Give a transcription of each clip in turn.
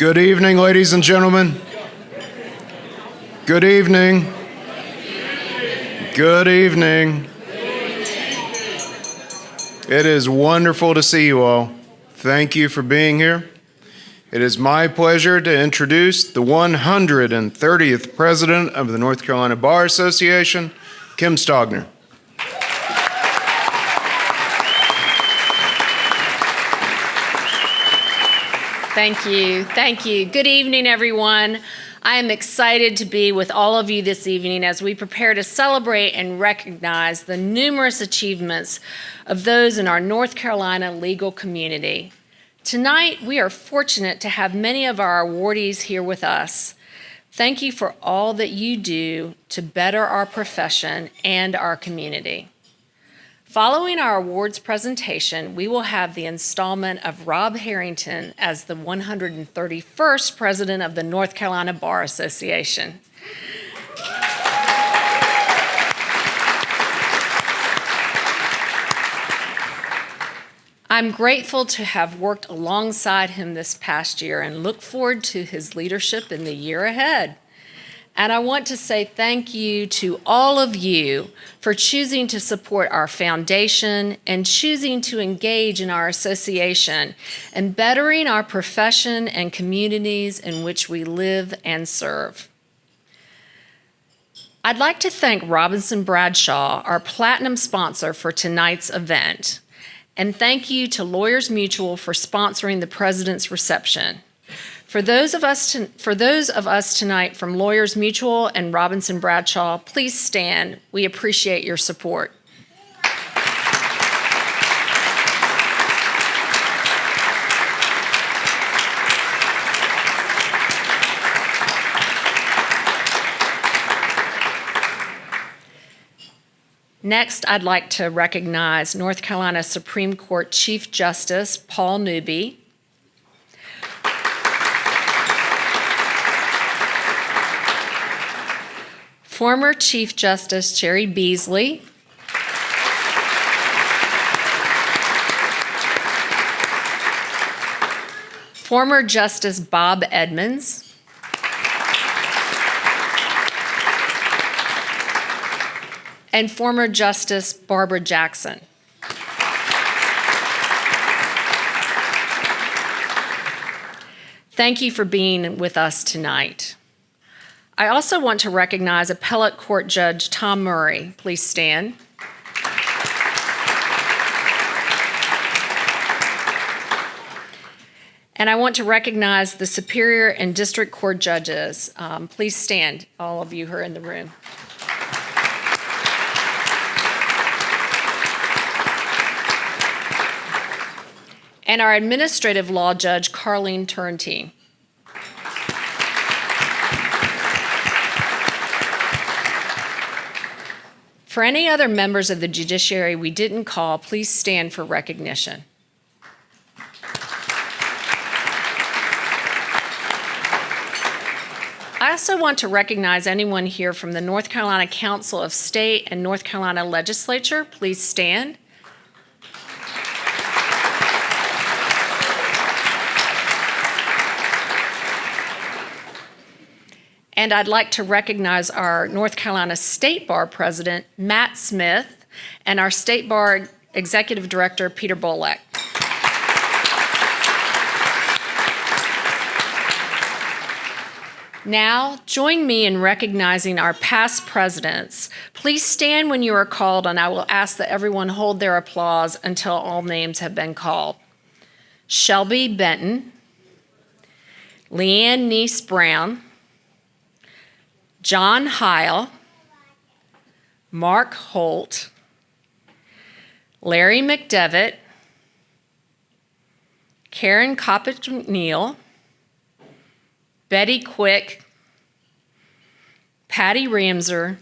Good evening, ladies and gentlemen. Good evening. Good evening. It is wonderful to see you all. Thank you for being here. It is my pleasure to introduce the 130th President of the North Carolina Bar Association, Kim Stogner. Thank you. Thank you. Good evening, everyone. I am excited to be with all of you this evening as we prepare to celebrate and recognize the numerous achievements of those in our North Carolina legal community. Tonight, we are fortunate to have many of our awardees here with us. Thank you for all that you do to better our profession and our community. Following our awards presentation, we will have the installment of Rob Harrington as the 131st President of the North Carolina Bar Association. I'm grateful to have worked alongside him this past year and look forward to his leadership in the year ahead. And I want to say thank you to all of you for choosing to support our foundation and choosing to engage in our association and bettering our profession and communities in which we live and serve. I'd like to thank Robinson Bradshaw, our platinum sponsor for tonight's event. And thank you to Lawyers Mutual for sponsoring the President's reception. For those of us tonight from Lawyers Mutual and Robinson Bradshaw, please stand. We appreciate your support. Next, I'd like to recognize North Carolina Supreme Court Chief Justice Paul Newby, former Chief Justice Jerry Beasley, former Justice Bob Edmonds, and former Justice Barbara Jackson. Thank you for being with us tonight. I also want to recognize Appellate Court Judge Tom Murray. Please stand. And I want to recognize the Superior and District Court judges. Please stand, all of you who are in the room. And our Administrative Law Judge, Carlene Turntine. For any other members of the judiciary we didn't call, please stand for recognition. I also want to recognize anyone here from the North Carolina Council of State and North Carolina Legislature. Please stand. And I'd like to recognize our North Carolina State Bar President, Matt Smith, and our State Bar Executive Director, Peter Bolek. Now, join me in recognizing our past presidents. Please stand when you are called, and I will ask that everyone hold their applause until all names have been called. Shelby Benton, Leanne Neese Brown, John Heil, Mark Holt, Larry McDevitt, Karen Coppage McNeil, Betty Quick, Patty Ramser,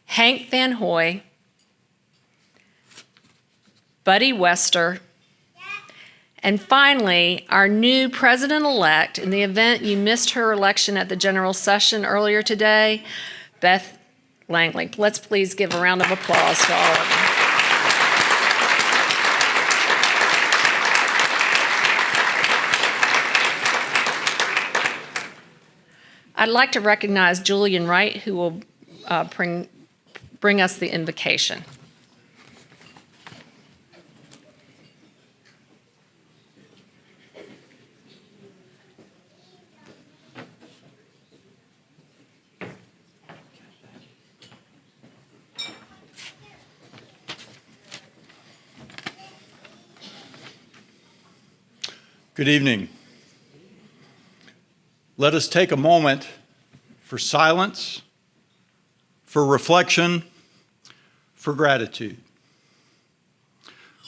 Hank Van Hoy, Buddy Wester, and finally, our new president-elect, in the event you missed her election at the general session earlier today, Beth Langley. Let's please give a round of applause to all of them. I'd like to recognize Julian Wright, who will bring us the invocation. Good evening. Let us take a moment for silence, for reflection, for gratitude.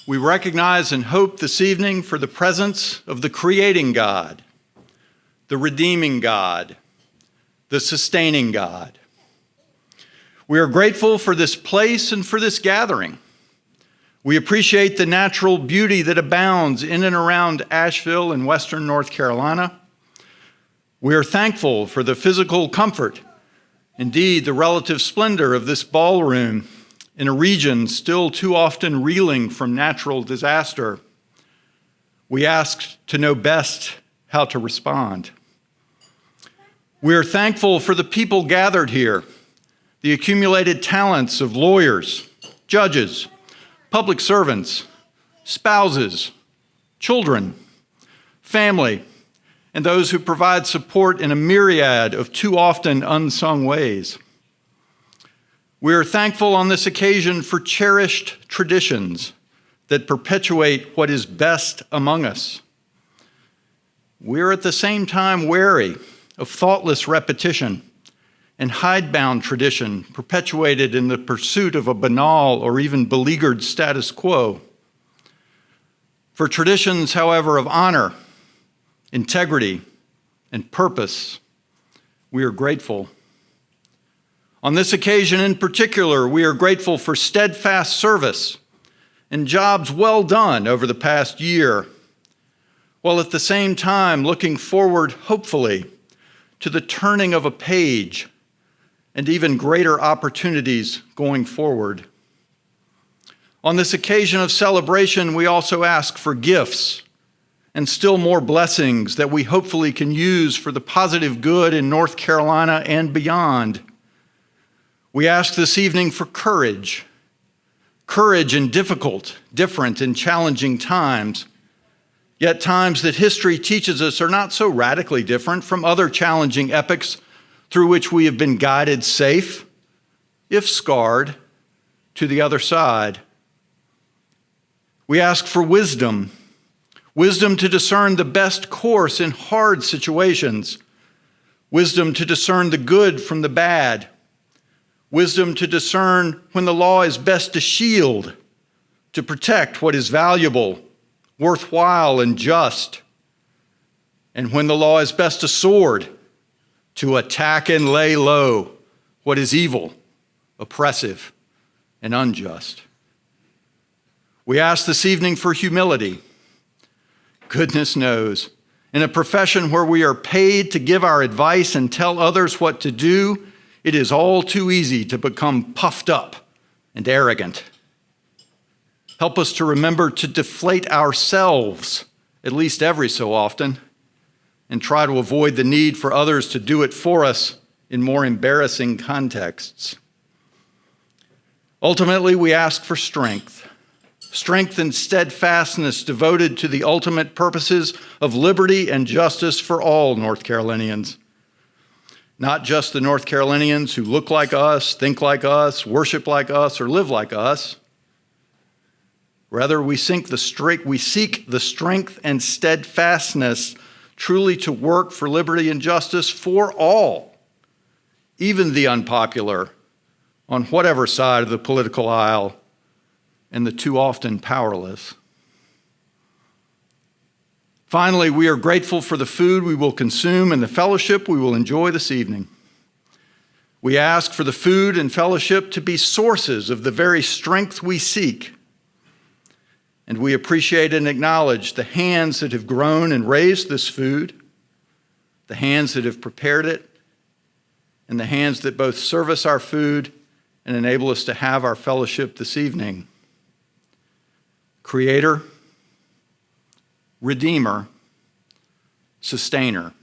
We recognize and hope this evening for the presence of the creating God, the redeeming God, the sustaining God. We are grateful for this place and for this gathering. We appreciate the natural beauty that abounds in and around Asheville and Western North Carolina. We are thankful for the physical comfort, indeed the relative splendor of this ballroom in a region still too often reeling from natural disaster. We ask to know best how to respond. We are thankful for the people gathered here, the accumulated talents of lawyers, judges, public servants, spouses, children, family, and those who provide support in a myriad of too often unsung ways. We are thankful on this occasion for cherished traditions that perpetuate what is best among us. We are at the same time wary of thoughtless repetition and hidebound tradition perpetuated in the pursuit of a banal or even beleaguered status quo. For traditions, however, of honor, integrity, and purpose, we are grateful. On this occasion in particular, we are grateful for steadfast service and jobs well done over the past year, while at the same time looking forward, hopefully, to the turning of a page and even greater opportunities going forward. On this occasion of celebration, we also ask for gifts and still more blessings that we hopefully can use for the positive good in North Carolina and beyond. We ask this evening for courage in difficult, different, and challenging times, yet times that history teaches us are not so radically different from other challenging epochs through which we have been guided safe, if scarred, to the other side. We ask for wisdom to discern the best course in hard situations, wisdom to discern the good from the bad, wisdom to discern when the law is best to shield, to protect what is valuable, worthwhile, and just, and when the law is best to sword, to attack and lay low what is evil, oppressive, and unjust. We ask this evening for humility. Goodness knows, in a profession where we are paid to give our advice and tell others what to do, it is all too easy to become puffed up and arrogant. Help us to remember to deflate ourselves, at least every so often, and try to avoid the need for others to do it for us in more embarrassing contexts. Ultimately, we ask for strength and steadfastness devoted to the ultimate purposes of liberty and justice for all North Carolinians. Not just the North Carolinians who look like us, think like us, worship like us, or live like us. Rather, we seek the strength and steadfastness truly to work for liberty and justice for all, even the unpopular, on whatever side of the political aisle, and the too often powerless. Finally, we are grateful for the food we will consume and the fellowship we will enjoy this evening. We ask for the food and fellowship to be sources of the very strength we seek. And we appreciate and acknowledge the hands that have grown and raised this food, the hands that have prepared it, and the hands that both service our food and enable us to have our fellowship this evening. Creator, Redeemer, Sustainer,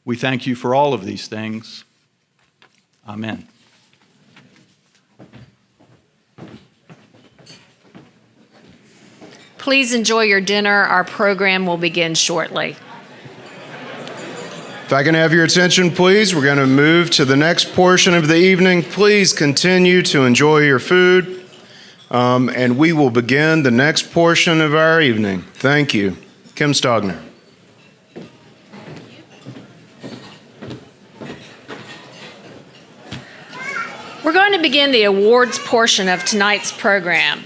We thank you for all of these things. Amen. Please enjoy your dinner. Our program will begin shortly. If I can have your attention, please, we're going to move to the next portion of the evening. Please continue to enjoy your food, and we will begin the next portion of our evening. Thank you. Kim Stogner. We're going to begin the awards portion of tonight's program.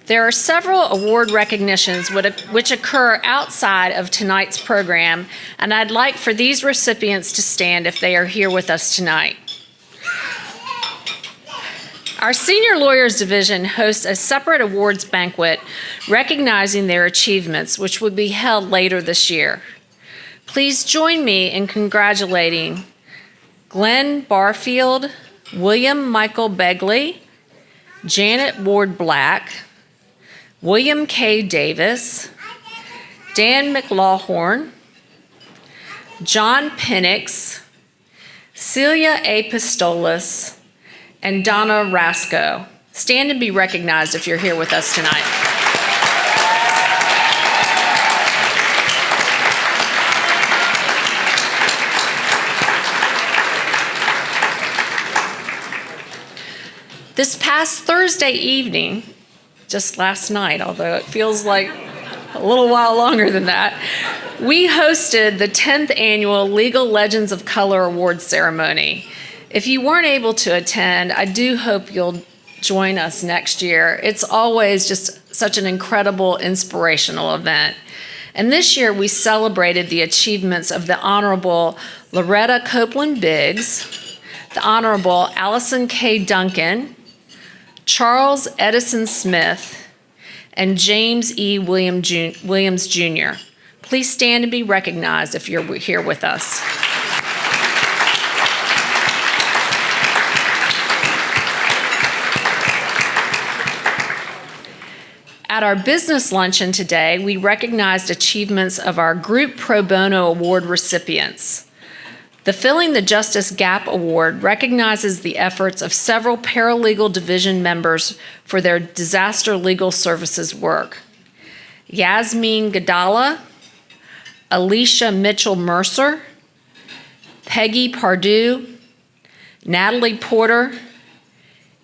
There are several award recognitions which occur outside of tonight's program, and I'd like for these recipients to stand if they are here with us tonight. Our Senior Lawyers Division hosts a separate awards banquet recognizing their achievements, which will be held later this year. Please join me in congratulating Glenn Barfield, William Michael Begley, Janet Ward Black, William K. Davis, Dan McLawhorn, John Penix, Celia A. Pistolas, and Donna Rasco. Stand and be recognized if you're here with us tonight. This past Thursday evening, just last night, although it feels like a little while longer than that, we hosted the 10th annual Legal Legends of Color Awards ceremony. If you weren't able to attend, I do hope you'll join us next year. It's always just such an incredible, inspirational event. And this year we celebrated the achievements of the Honorable Loretta Copeland Biggs, the Honorable Allison K. Duncan, Charles Edison Smith, and James E. Williams Jr. Please stand and be recognized if you're here with us. At our business luncheon today, we recognized achievements of our Group Pro Bono Award recipients. The Filling the Justice Gap Award recognizes the efforts of several paralegal division members for their disaster legal services work. Yasmin Gadala, Alicia Mitchell Mercer, Peggy Pardue, Natalie Porter,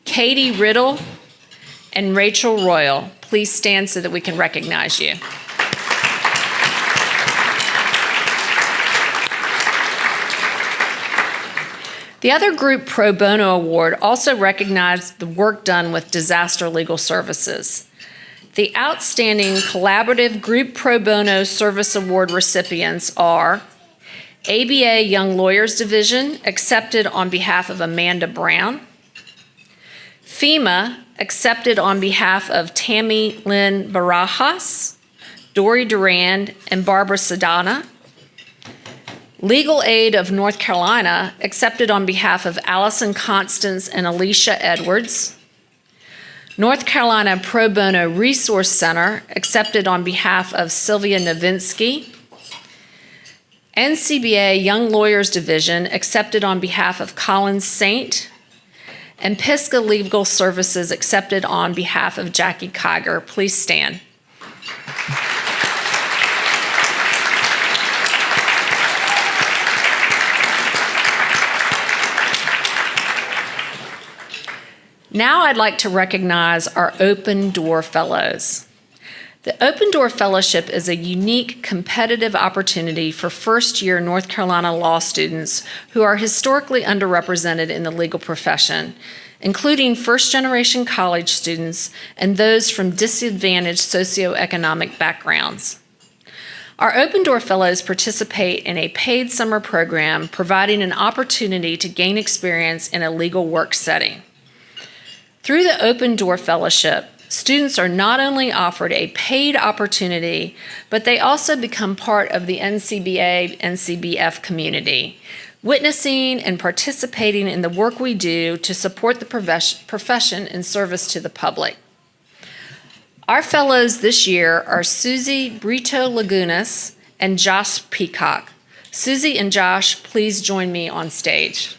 Katie Riddle, and Rachel Royal. Please stand so that we can recognize you. The other Group Pro Bono Award also recognized the work done with disaster legal services. The Outstanding Collaborative Group Pro Bono Service Award recipients are ABA Young Lawyers Division, accepted on behalf of Amanda Brown. FEMA, accepted on behalf of Tammy Lynn Barajas, Dory Durand, and Barbara Sedana. Legal Aid of North Carolina, accepted on behalf of Allison Constance and Alicia Edwards. North Carolina Pro Bono Resource Center, accepted on behalf of Sylvia Novinsky. NCBA Young Lawyers Division, accepted on behalf of Colin Saint. And Pisgah Legal Services, accepted on behalf of Jackie Kiger. Please stand. Now I'd like to recognize our Open Door Fellows. The Open Door Fellowship is a unique competitive opportunity for first-year North Carolina law students who are historically underrepresented in the legal profession, including first-generation college students and those from disadvantaged socioeconomic backgrounds. Our Open Door Fellows participate in a paid summer program providing an opportunity to gain experience in a legal work setting. Through the Open Door Fellowship, students are not only offered a paid opportunity, but they also become part of the NCBA-NCBF community, witnessing and participating in the work we do to support the profession in service to the public. Our fellows this year are Susie Brito Lagunas and Josh Peacock. Susie and Josh, please join me on stage.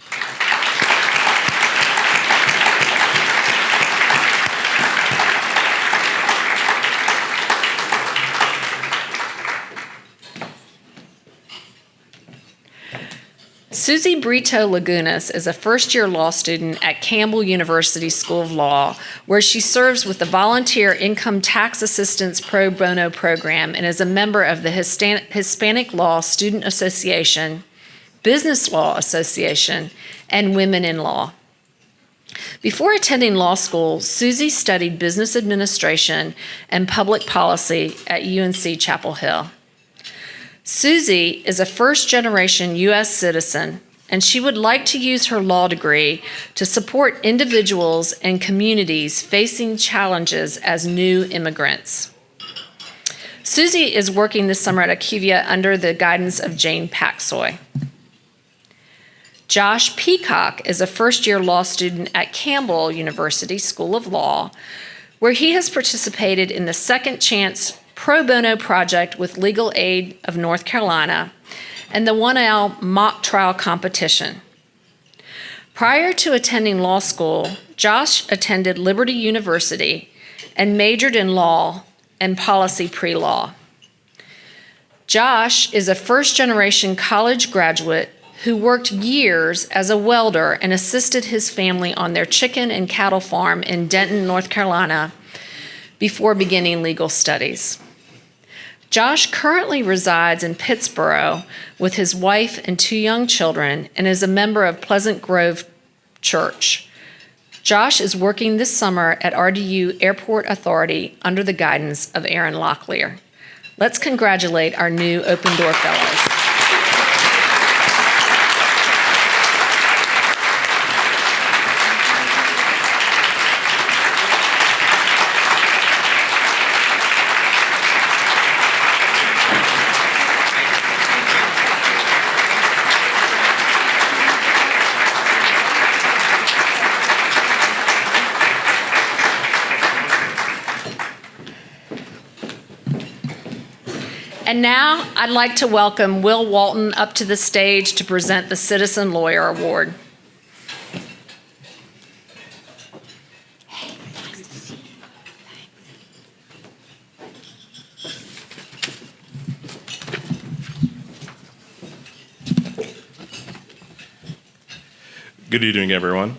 Susie Brito Lagunas is a first-year law student at Campbell University School of Law, where she serves with the Volunteer Income Tax Assistance Pro Bono Program and is a member of the Hispanic Law Student Association, Business Law Association, and Women in Law. Before attending law school, Susie studied business administration and public policy at UNC Chapel Hill. Susie is a first-generation U.S. citizen, and she would like to use her law degree to support individuals and communities facing challenges as new immigrants. Susie is working this summer at Akivia under the guidance of Jane Paxoy. Josh Peacock is a first-year law student at Campbell University School of Law, where he has participated in the Second Chance Pro Bono Project with Legal Aid of North Carolina and the 1L mock trial competition. Prior to attending law school, Josh attended Liberty University and majored in law and policy pre-law. Josh is a first-generation college graduate who worked years as a welder and assisted his family on their chicken and cattle farm in Denton, North Carolina, before beginning legal studies. Josh currently resides in Pittsburgh with his wife and 2 young children and is a member of Pleasant Grove Church. Josh is working this summer at RDU Airport Authority under the guidance of Aaron Locklear. Let's congratulate our new Open Door Fellows. And now I'd like to welcome Will Walton up to the stage to present the Citizen Lawyer Award. Good evening, everyone.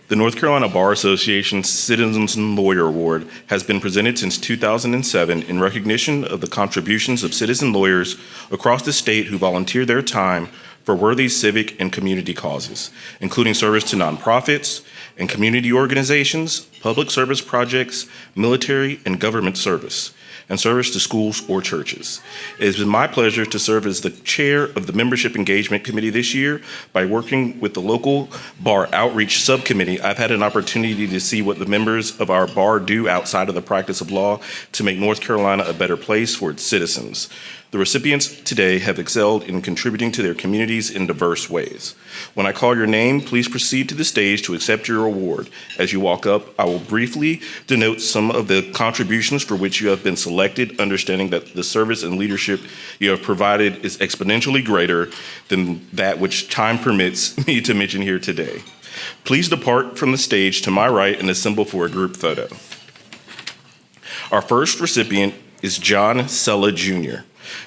The North Carolina Bar Association Citizen Lawyer Award has been presented since 2007 in recognition of the contributions of citizen lawyers across the state who volunteer their time for worthy civic and community causes, including service to nonprofits and community organizations, public service projects, military and government service, and service to schools or churches. It has been my pleasure to serve as the chair of the Membership Engagement Committee this year. By working with the local bar outreach subcommittee, I've had an opportunity to see what the members of our bar do outside of the practice of law to make North Carolina a better place for its citizens. The recipients today have excelled in contributing to their communities in diverse ways. When I call your name, please proceed to the stage to accept your award. As you walk up, I will briefly denote some of the contributions for which you have been selected, understanding that the service and leadership you have provided is exponentially greater than that which time permits me to mention here today. Please depart from the stage to my right and assemble for a group photo. Our first recipient is John Sella Jr.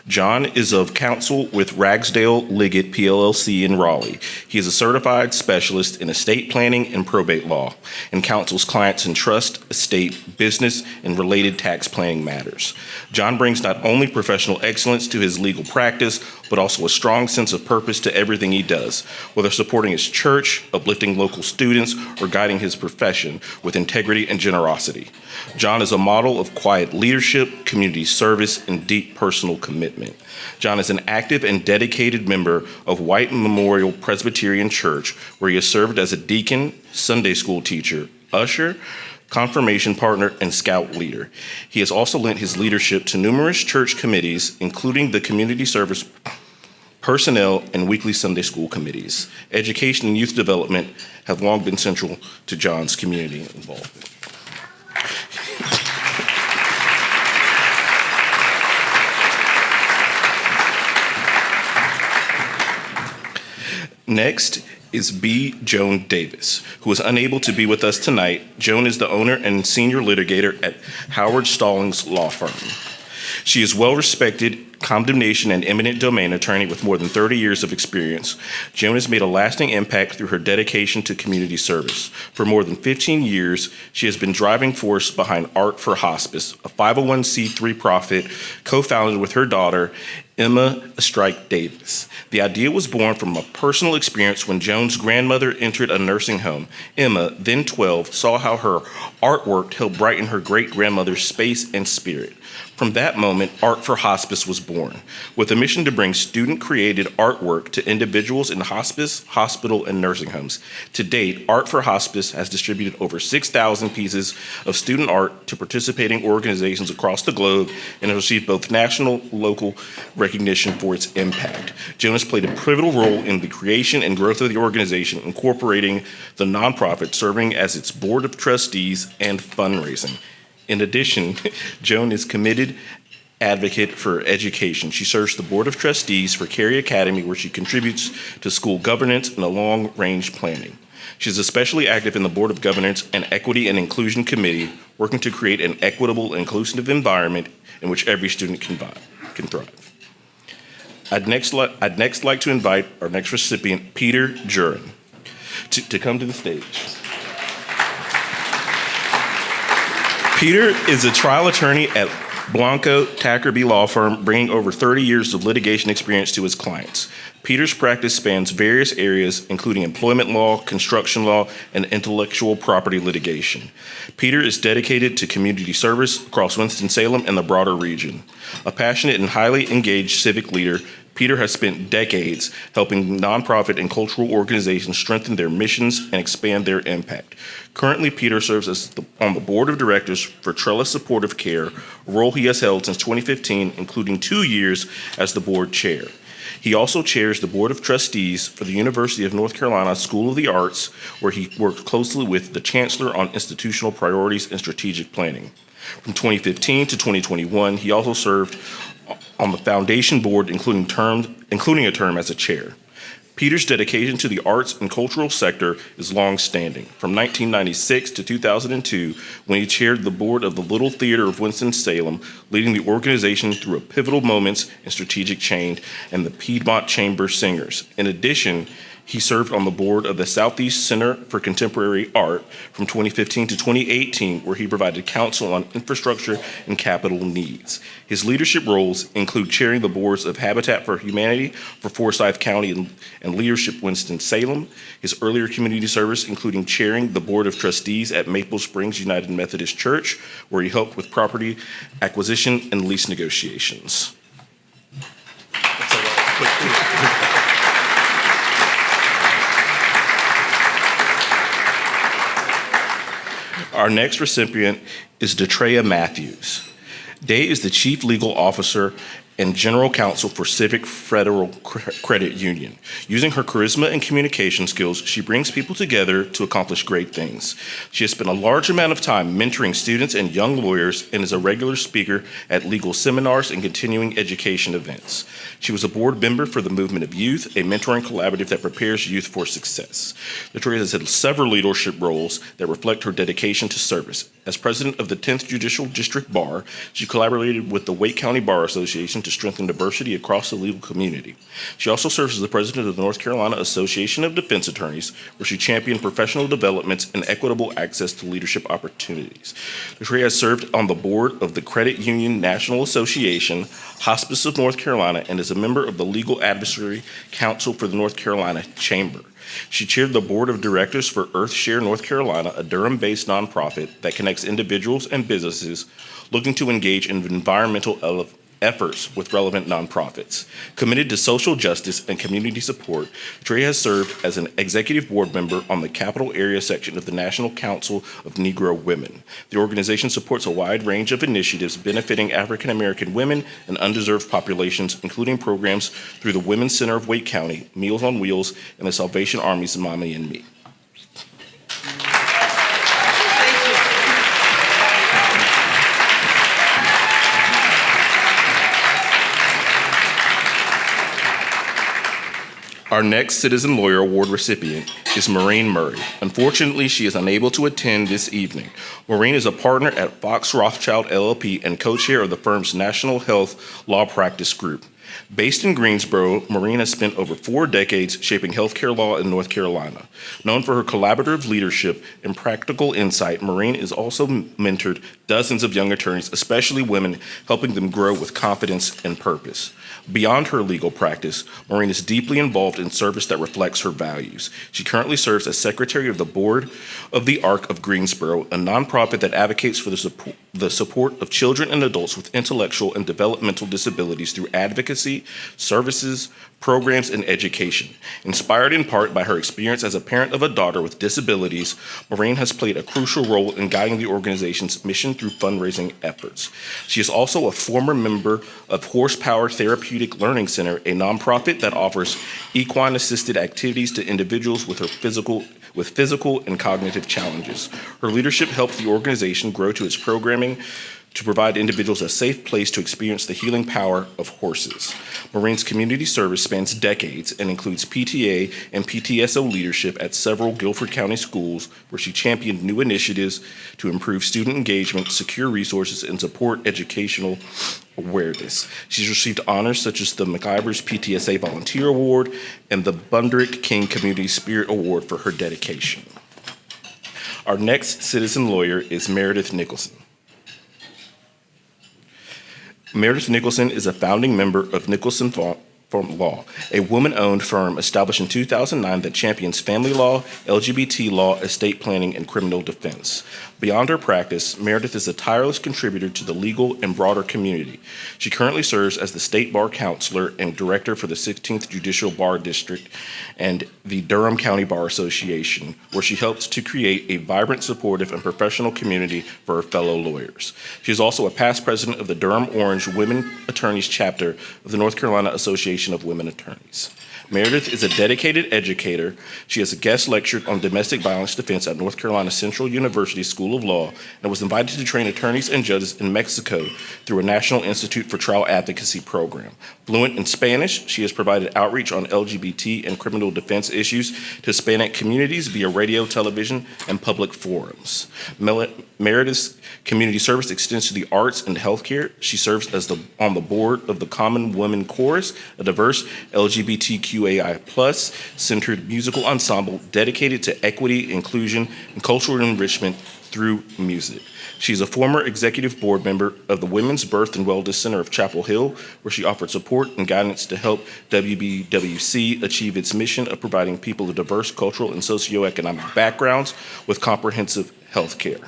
John is of counsel with Ragsdale Liggett PLLC in Raleigh. He is a certified specialist in estate planning and probate law and counsels clients in trust, estate, business, and related tax planning matters. John brings not only professional excellence to his legal practice, but also a strong sense of purpose to everything he does, whether supporting his church, uplifting local students, or guiding his profession with integrity and generosity. John is a model of quiet leadership, community service, and deep personal commitment. John is an active and dedicated member of White Memorial Presbyterian Church, where he has served as a deacon, Sunday school teacher, usher, confirmation partner, and scout leader. He has also lent his leadership to numerous church committees, including the community service, personnel, and weekly Sunday school committees. Education and youth development have long been central to John's community involvement. Next is B. Joan Davis, who is unable to be with us tonight. Joan is the owner and senior litigator at Howard Stallings Law Firm. She is well-respected condemnation and eminent domain attorney with more than 30 years of experience. Joan has made a lasting impact through her dedication to community service. For more than 15 years, she has been driving force behind Art for Hospice, a 501c3 profit co-founded with her daughter, Emma Strike Davis. The idea was born from a personal experience when Joan's grandmother entered a nursing home. Emma, then 12, saw how her artwork helped brighten her great-grandmother's space and spirit. From that moment, Art for Hospice was born, with a mission to bring student-created artwork to individuals in hospice, hospital, and nursing homes. To date, Art for Hospice has distributed over 6,000 pieces of student art to participating organizations across the globe and has received both national and local recognition for its impact. Joan has played a pivotal role in the creation and growth of the organization, incorporating the nonprofit, serving as its board of trustees and fundraising. In addition, Joan is committed advocate for education. She serves the Board of Trustees for Carey Academy, where she contributes to school governance and long-range planning. She is especially active in the Board of Governance and Equity and Inclusion Committee, working to create an equitable, inclusive environment in which every student can thrive. I'd next like to invite our next recipient, Peter Jurin, to come to the stage. Peter is a trial attorney at Blanco Tackerby Law Firm, bringing over 30 years of litigation experience to his clients. Peter's practice spans various areas, including employment law, construction law, and intellectual property litigation. Peter is dedicated to community service across Winston-Salem and the broader region. A passionate and highly engaged civic leader, Peter has spent decades helping nonprofit and cultural organizations strengthen their missions and expand their impact. Currently, Peter serves on the board of directors for Trellis Supportive Care, a role he has held since 2015, including 2 years as the board chair. He also chairs the Board of Trustees for the University of North Carolina School of the Arts, where he worked closely with the Chancellor on institutional priorities and strategic planning. From 2015 to 2021, he also served on the foundation board, including a term as a chair. Peter's dedication to the arts and cultural sector is long-standing. From 1996 to 2002, when he chaired the board of the Little Theater of Winston-Salem, leading the organization through pivotal moments in strategic change, and the Piedmont Chamber Singers. In addition, he served on the board of the Southeast Center for Contemporary Art from 2015 to 2018, where he provided counsel on infrastructure and capital needs. His leadership roles include chairing the boards of Habitat for Humanity for Forsyth County and Leadership Winston-Salem. His earlier community service, including chairing the Board of Trustees at Maple Springs United Methodist Church, where he helped with property acquisition and lease negotiations. Our next recipient is Detrea Matthews. Day is the Chief Legal Officer and General Counsel for Civic Federal Credit Union. Using her charisma and communication skills, she brings people together to accomplish great things. She has spent a large amount of time mentoring students and young lawyers and is a regular speaker at legal seminars and continuing education events. She was a board member for the Movement of Youth, a mentoring collaborative that prepares youth for success. Detrea has had several leadership roles that reflect her dedication to service. As president of the 10th Judicial District Bar, she collaborated with the Wake County Bar Association to strengthen diversity across the legal community. She also serves as the president of the North Carolina Association of Defense Attorneys, where she championed professional developments and equitable access to leadership opportunities. Detrea has served on the board of the Credit Union National Association, Hospice of North Carolina, and is a member of the Legal Advisory Council for the North Carolina Chamber. She chaired the board of directors for EarthShare North Carolina, a Durham-based nonprofit that connects individuals and businesses looking to engage in environmental efforts with relevant nonprofits. Committed to social justice and community support, Detrea has served as an executive board member on the Capital Area section of the National Council of Negro Women. The organization supports a wide range of initiatives benefiting African American women and undeserved populations, including programs through the Women's Center of Wake County, Meals on Wheels, and the Salvation Army's Mommy and Me. Our next Citizen Lawyer Award recipient is Maureen Murray. Unfortunately, she is unable to attend this evening. Maureen is a partner at Fox Rothschild LLP and co-chair of the firm's National Health Law Practice Group. Based in Greensboro, Maureen has spent over 4 decades shaping healthcare law in North Carolina. Known for her collaborative leadership and practical insight, Maureen has also mentored dozens of young attorneys, especially women, helping them grow with confidence and purpose. Beyond her legal practice, Maureen is deeply involved in service that reflects her values. She currently serves as secretary of the board of the ARC of Greensboro, a nonprofit that advocates for the support of children and adults with intellectual and developmental disabilities through advocacy, services, programs, and education. Inspired in part by her experience as a parent of a daughter with disabilities, Maureen has played a crucial role in guiding the organization's mission through fundraising efforts. She is also a former member of Horsepower Therapeutic Learning Center, a nonprofit that offers equine-assisted activities to individuals with physical and cognitive challenges. Her leadership helped the organization grow to its programming to provide individuals a safe place to experience the healing power of horses. Maureen's community service spans decades and includes PTA and PTSO leadership at several Guilford County schools, where she championed new initiatives to improve student engagement, secure resources, and support educational awareness. She's received honors such as the McIvers PTSA Volunteer Award and the Bundrick King Community Spirit Award for her dedication. Our next citizen lawyer is Meredith Nicholson. Meredith Nicholson is a founding member of Nicholson Farm Law, a woman-owned firm established in 2009 that champions family law, LGBT law, estate planning, and criminal defense. Beyond her practice, Meredith is a tireless contributor to the legal and broader community. She currently serves as the State Bar Counselor and Director for the 16th Judicial Bar District and the Durham County Bar Association, where she helps to create a vibrant, supportive, and professional community for her fellow lawyers. She is also a past president of the Durham Orange Women Attorneys Chapter of the North Carolina Association of Women Attorneys. Meredith is a dedicated educator. She has a guest lectured on domestic violence defense at North Carolina Central University School of Law and was invited to train attorneys and judges in Mexico through a National Institute for Trial Advocacy program. Fluent in Spanish, she has provided outreach on LGBT and criminal defense issues to Hispanic communities via radio, television, and public forums. Meredith's community service extends to the arts and healthcare. She serves as on the board of the Common Women Chorus, a diverse LGBTQAI+ centered musical ensemble dedicated to equity, inclusion, and cultural enrichment through music. She's a former executive board member of the Women's Birth and Wellness Center of Chapel Hill, where she offered support and guidance to help WBWC achieve its mission of providing people of diverse cultural and socioeconomic backgrounds with comprehensive health care.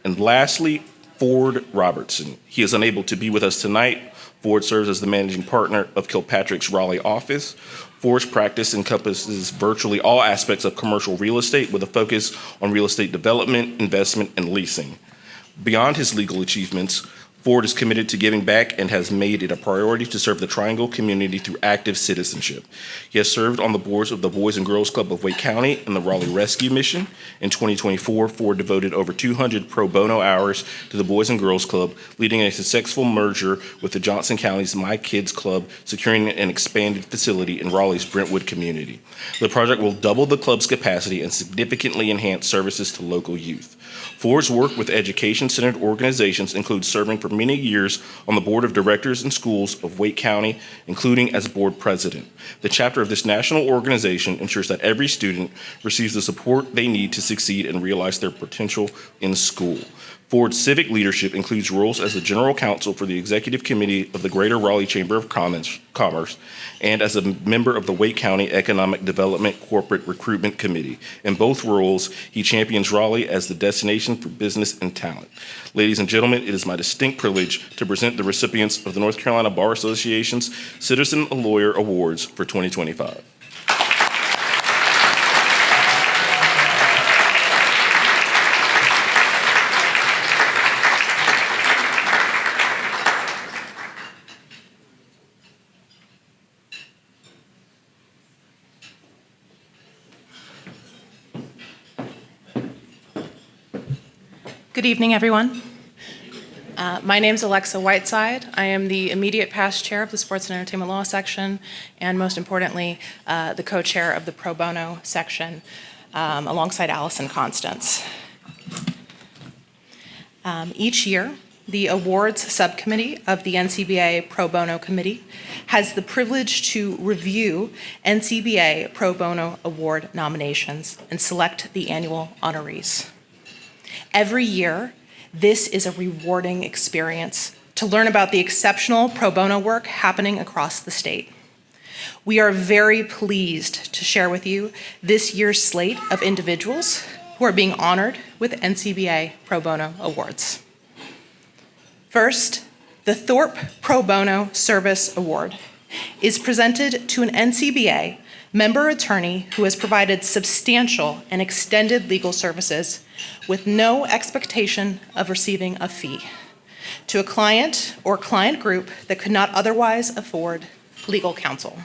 And lastly, Ford Robertson. He is unable to be with us tonight. Ford serves as the managing partner of Kilpatrick's Raleigh office. Ford's practice encompasses virtually all aspects of commercial real estate with a focus on real estate development, investment, and leasing. Beyond his legal achievements, Ford is committed to giving back and has made it a priority to serve the Triangle community through active citizenship. He has served on the boards of the Boys and Girls Club of Wake County and the Raleigh Rescue Mission. In 2024, Ford devoted over 200 pro bono hours to the Boys and Girls Club, leading a successful merger with the Johnson County's My Kids Club, securing an expanded facility in Raleigh's Brentwood community. The project will double the club's capacity and significantly enhance services to local youth. Ford's work with education-centered organizations includes serving for many years on the board of directors and schools of Wake County, including as board president. The chapter of this national organization ensures that every student receives the support they need to succeed and realize their potential in school. Ford's civic leadership includes roles as the general counsel for the executive committee of the Greater Raleigh Chamber of Commerce and as a member of the Wake County Economic Development Corporate Recruitment Committee. In both roles, he champions Raleigh as the destination for business and talent. Ladies and gentlemen, it is my distinct privilege to present the recipients of the North Carolina Bar Association's Citizen Lawyer Awards for 2025. Good evening, everyone. My name's Alexa Whiteside. I am the immediate past chair of the Sports and Entertainment Law section, and most importantly, the co-chair of the Pro Bono section, alongside Allison Constance. Each year, the awards subcommittee of the NCBA Pro Bono Committee has the privilege to review NCBA Pro Bono Award nominations and select the annual honorees. Every year, this is a rewarding experience to learn about the exceptional pro bono work happening across the state. We are very pleased to share with you this year's slate of individuals who are being honored with NCBA Pro Bono Awards. First, the Thorpe Pro Bono Service Award is presented to an NCBA member attorney who has provided substantial and extended legal services with no expectation of receiving a fee to a client or client group that could not otherwise afford legal counsel.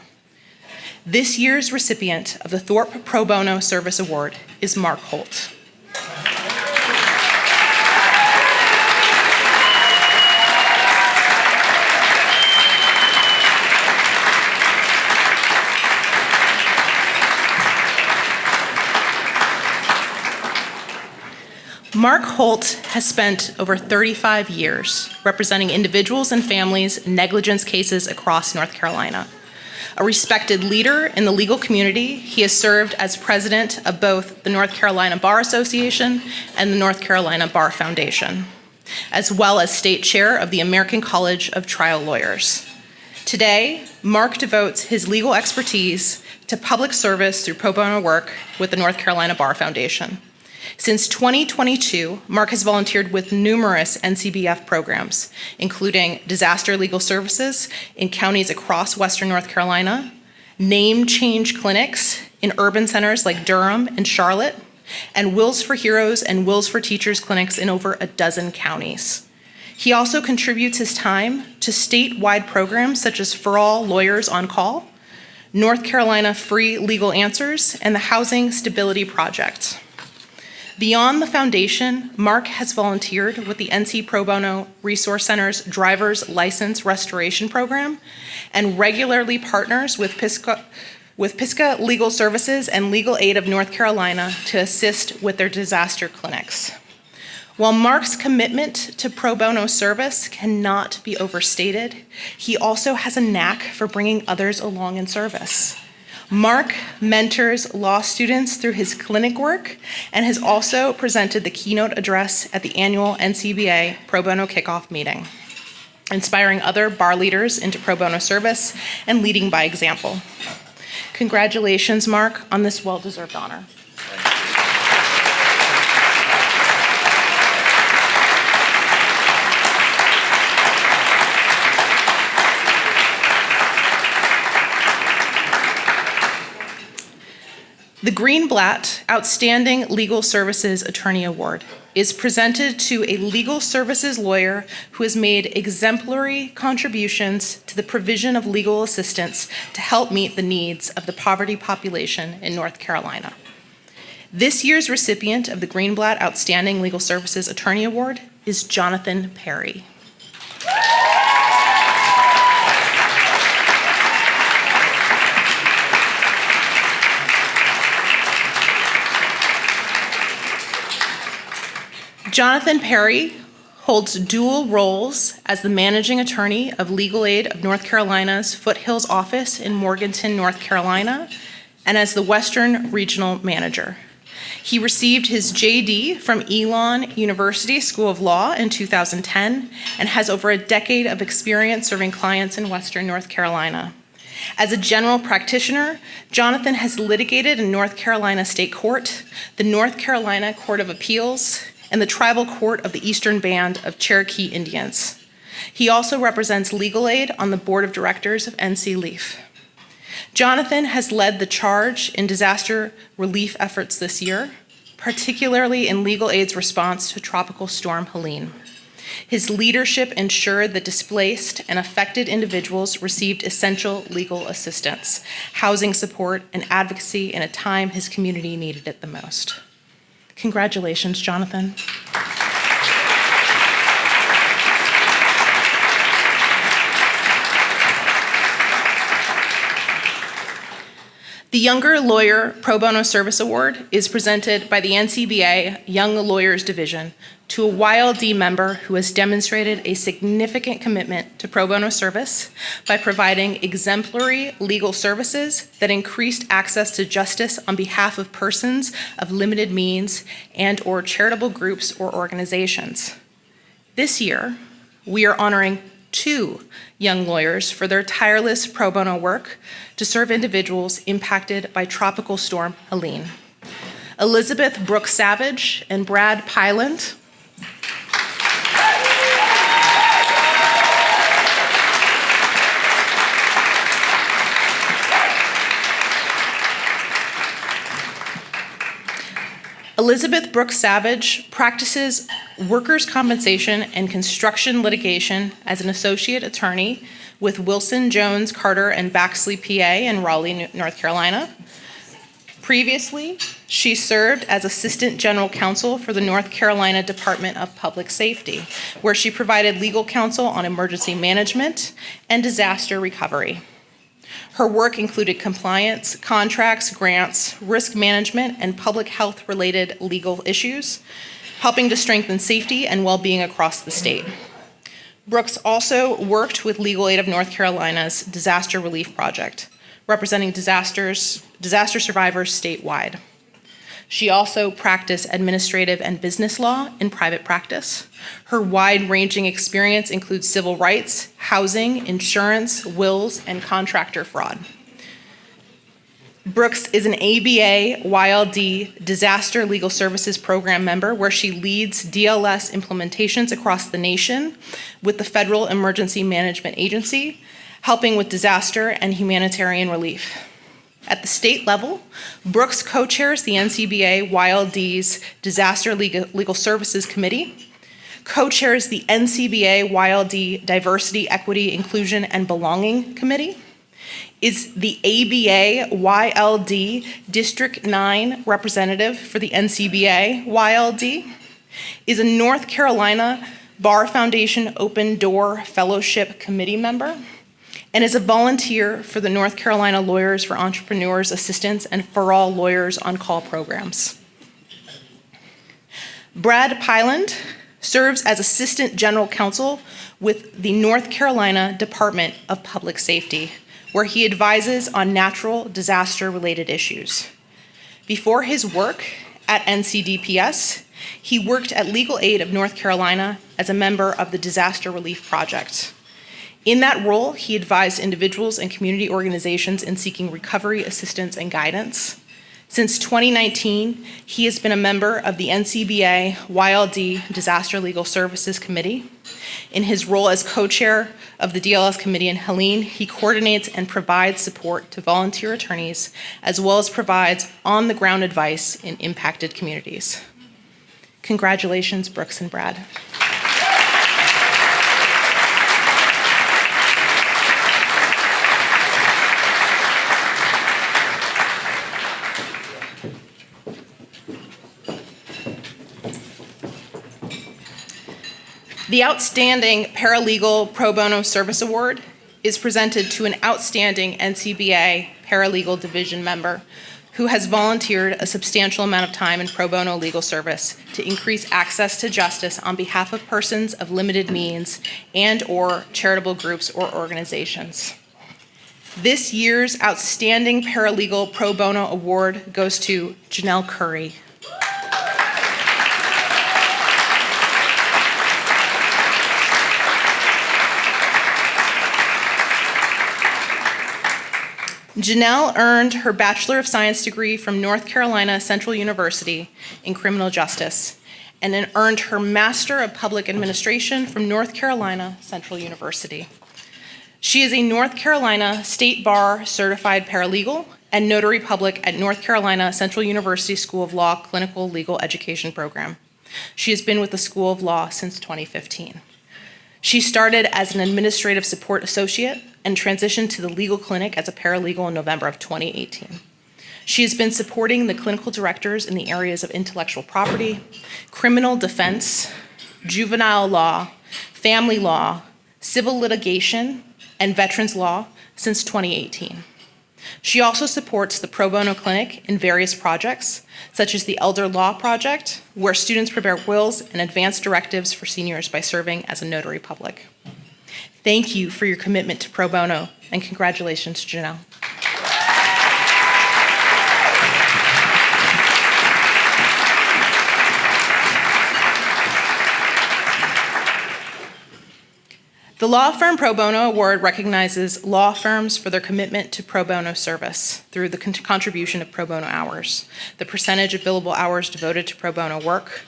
This year's recipient of the Thorpe Pro Bono Service Award is Mark Holt. Mark Holt has spent over 35 years representing individuals and families in negligence cases across North Carolina. A respected leader in the legal community, he has served as president of both the North Carolina Bar Association and the North Carolina Bar Foundation, as well as state chair of the American College of Trial Lawyers. Today, Mark devotes his legal expertise to public service through pro bono work with the North Carolina Bar Foundation. Since 2022, Mark has volunteered with numerous NCBF programs, including disaster legal services in counties across Western North Carolina, name change clinics in urban centers like Durham and Charlotte, and Wills for Heroes and Wills for Teachers clinics in over a dozen counties. He also contributes his time to statewide programs such as For All Lawyers on Call, North Carolina Free Legal Answers, and the Housing Stability Project. Beyond the foundation, Mark has volunteered with the NC Pro Bono Resource Center's Driver's License Restoration Program and regularly partners with Pisgah Legal Services and Legal Aid of North Carolina to assist with their disaster clinics. While Mark's commitment to pro bono service cannot be overstated, he also has a knack for bringing others along in service. Mark mentors law students through his clinic work and has also presented the keynote address at the annual NCBA Pro Bono Kickoff meeting, inspiring other bar leaders into pro bono service and leading by example. Congratulations, Mark, on this well-deserved honor. The Greenblatt Outstanding Legal Services Attorney Award is presented to a legal services lawyer who has made exemplary contributions to the provision of legal assistance to help meet the needs of the poverty population in North Carolina. This year's recipient of the Greenblatt Outstanding Legal Services Attorney Award is Jonathan Perry. Jonathan Perry holds dual roles as the managing attorney of Legal Aid of North Carolina's Foothills office in Morganton, North Carolina, and as the Western Regional Manager. He received his JD from Elon University School of Law in 2010 and has over a decade of experience serving clients in Western North Carolina. As a general practitioner, Jonathan has litigated in North Carolina State Court, the North Carolina Court of Appeals, and the Tribal Court of the Eastern Band of Cherokee Indians. He also represents Legal Aid on the Board of Directors of NC Leaf. Jonathan has led the charge in disaster relief efforts this year, particularly in Legal Aid's response to Tropical Storm Helene. His leadership ensured that displaced and affected individuals received essential legal assistance, housing support, and advocacy in a time his community needed it the most. Congratulations, Jonathan. The Younger Lawyer Pro Bono Service Award is presented by the NCBA Young Lawyers Division to a YLD member who has demonstrated a significant commitment to pro bono service by providing exemplary legal services that increased access to justice on behalf of persons of limited means and/or charitable groups or organizations. This year, we are honoring 2 young lawyers for their tireless pro bono work to serve individuals impacted by Tropical Storm Helene. Elizabeth Brooks Savage and Brad Pyland. Elizabeth Brooks Savage practices workers' compensation and construction litigation as an associate attorney with Wilson, Jones, Carter, and Baxley, PA in Raleigh, North Carolina. Previously, she served as Assistant General Counsel for the North Carolina Department of Public Safety, where she provided legal counsel on emergency management and disaster recovery. Her work included compliance, contracts, grants, risk management, and public health-related legal issues, helping to strengthen safety and well-being across the state. Brooks also worked with Legal Aid of North Carolina's Disaster Relief Project, representing disaster survivors statewide. She also practiced administrative and business law in private practice. Her wide-ranging experience includes civil rights, housing, insurance, wills, and contractor fraud. Brooks is an ABA YLD Disaster Legal Services Program member where she leads DLS implementations across the nation with the Federal Emergency Management Agency, helping with disaster and humanitarian relief. At the state level, Brooks co-chairs the NCBA YLD's Disaster Legal Services Committee, co-chairs the NCBA YLD Diversity, Equity, Inclusion, and Belonging Committee, is the ABA YLD District 9 representative for the NCBA YLD, is a North Carolina Bar Foundation Open Door Fellowship Committee member, and is a volunteer for the North Carolina Lawyers for Entrepreneurs Assistance and For All Lawyers on Call programs. Brad Pyland serves as Assistant General Counsel with the North Carolina Department of Public Safety, where he advises on natural disaster-related issues. Before his work at NCDPS, he worked at Legal Aid of North Carolina as a member of the Disaster Relief Project. In that role, he advised individuals and community organizations in seeking recovery, assistance, and guidance. Since 2019, he has been a member of the NCBA YLD Disaster Legal Services Committee. In his role as co-chair of the DLS Committee in Helene, he coordinates and provides support to volunteer attorneys, as well as provides on-the-ground advice in impacted communities. Congratulations, Brooks and Brad. The Outstanding Paralegal Pro Bono Service Award is presented to an outstanding NCBA Paralegal Division member who has volunteered a substantial amount of time in pro bono legal service to increase access to justice on behalf of persons of limited means and/or charitable groups or organizations. This year's Outstanding Paralegal Pro Bono Award goes to Janelle Curry. Janelle earned her Bachelor of Science degree from North Carolina Central University in Criminal Justice and then earned her Master of Public Administration from North Carolina Central University. She is a North Carolina State Bar Certified Paralegal and Notary Public at North Carolina Central University School of Law Clinical Legal Education Program. She has been with the School of Law since 2015. She started as an administrative support associate and transitioned to the legal clinic as a paralegal in November of 2018. She has been supporting the clinical directors in the areas of intellectual property, criminal defense, juvenile law, family law, civil litigation, and veterans law since 2018. She also supports the Pro Bono Clinic in various projects, such as the Elder Law Project, where students prepare wills and advance directives for seniors by serving as a notary public. Thank you for your commitment to pro bono, and congratulations, Janelle. The Law Firm Pro Bono Award recognizes law firms for their commitment to pro bono service through the contribution of pro bono hours, the percentage of billable hours devoted to pro bono work,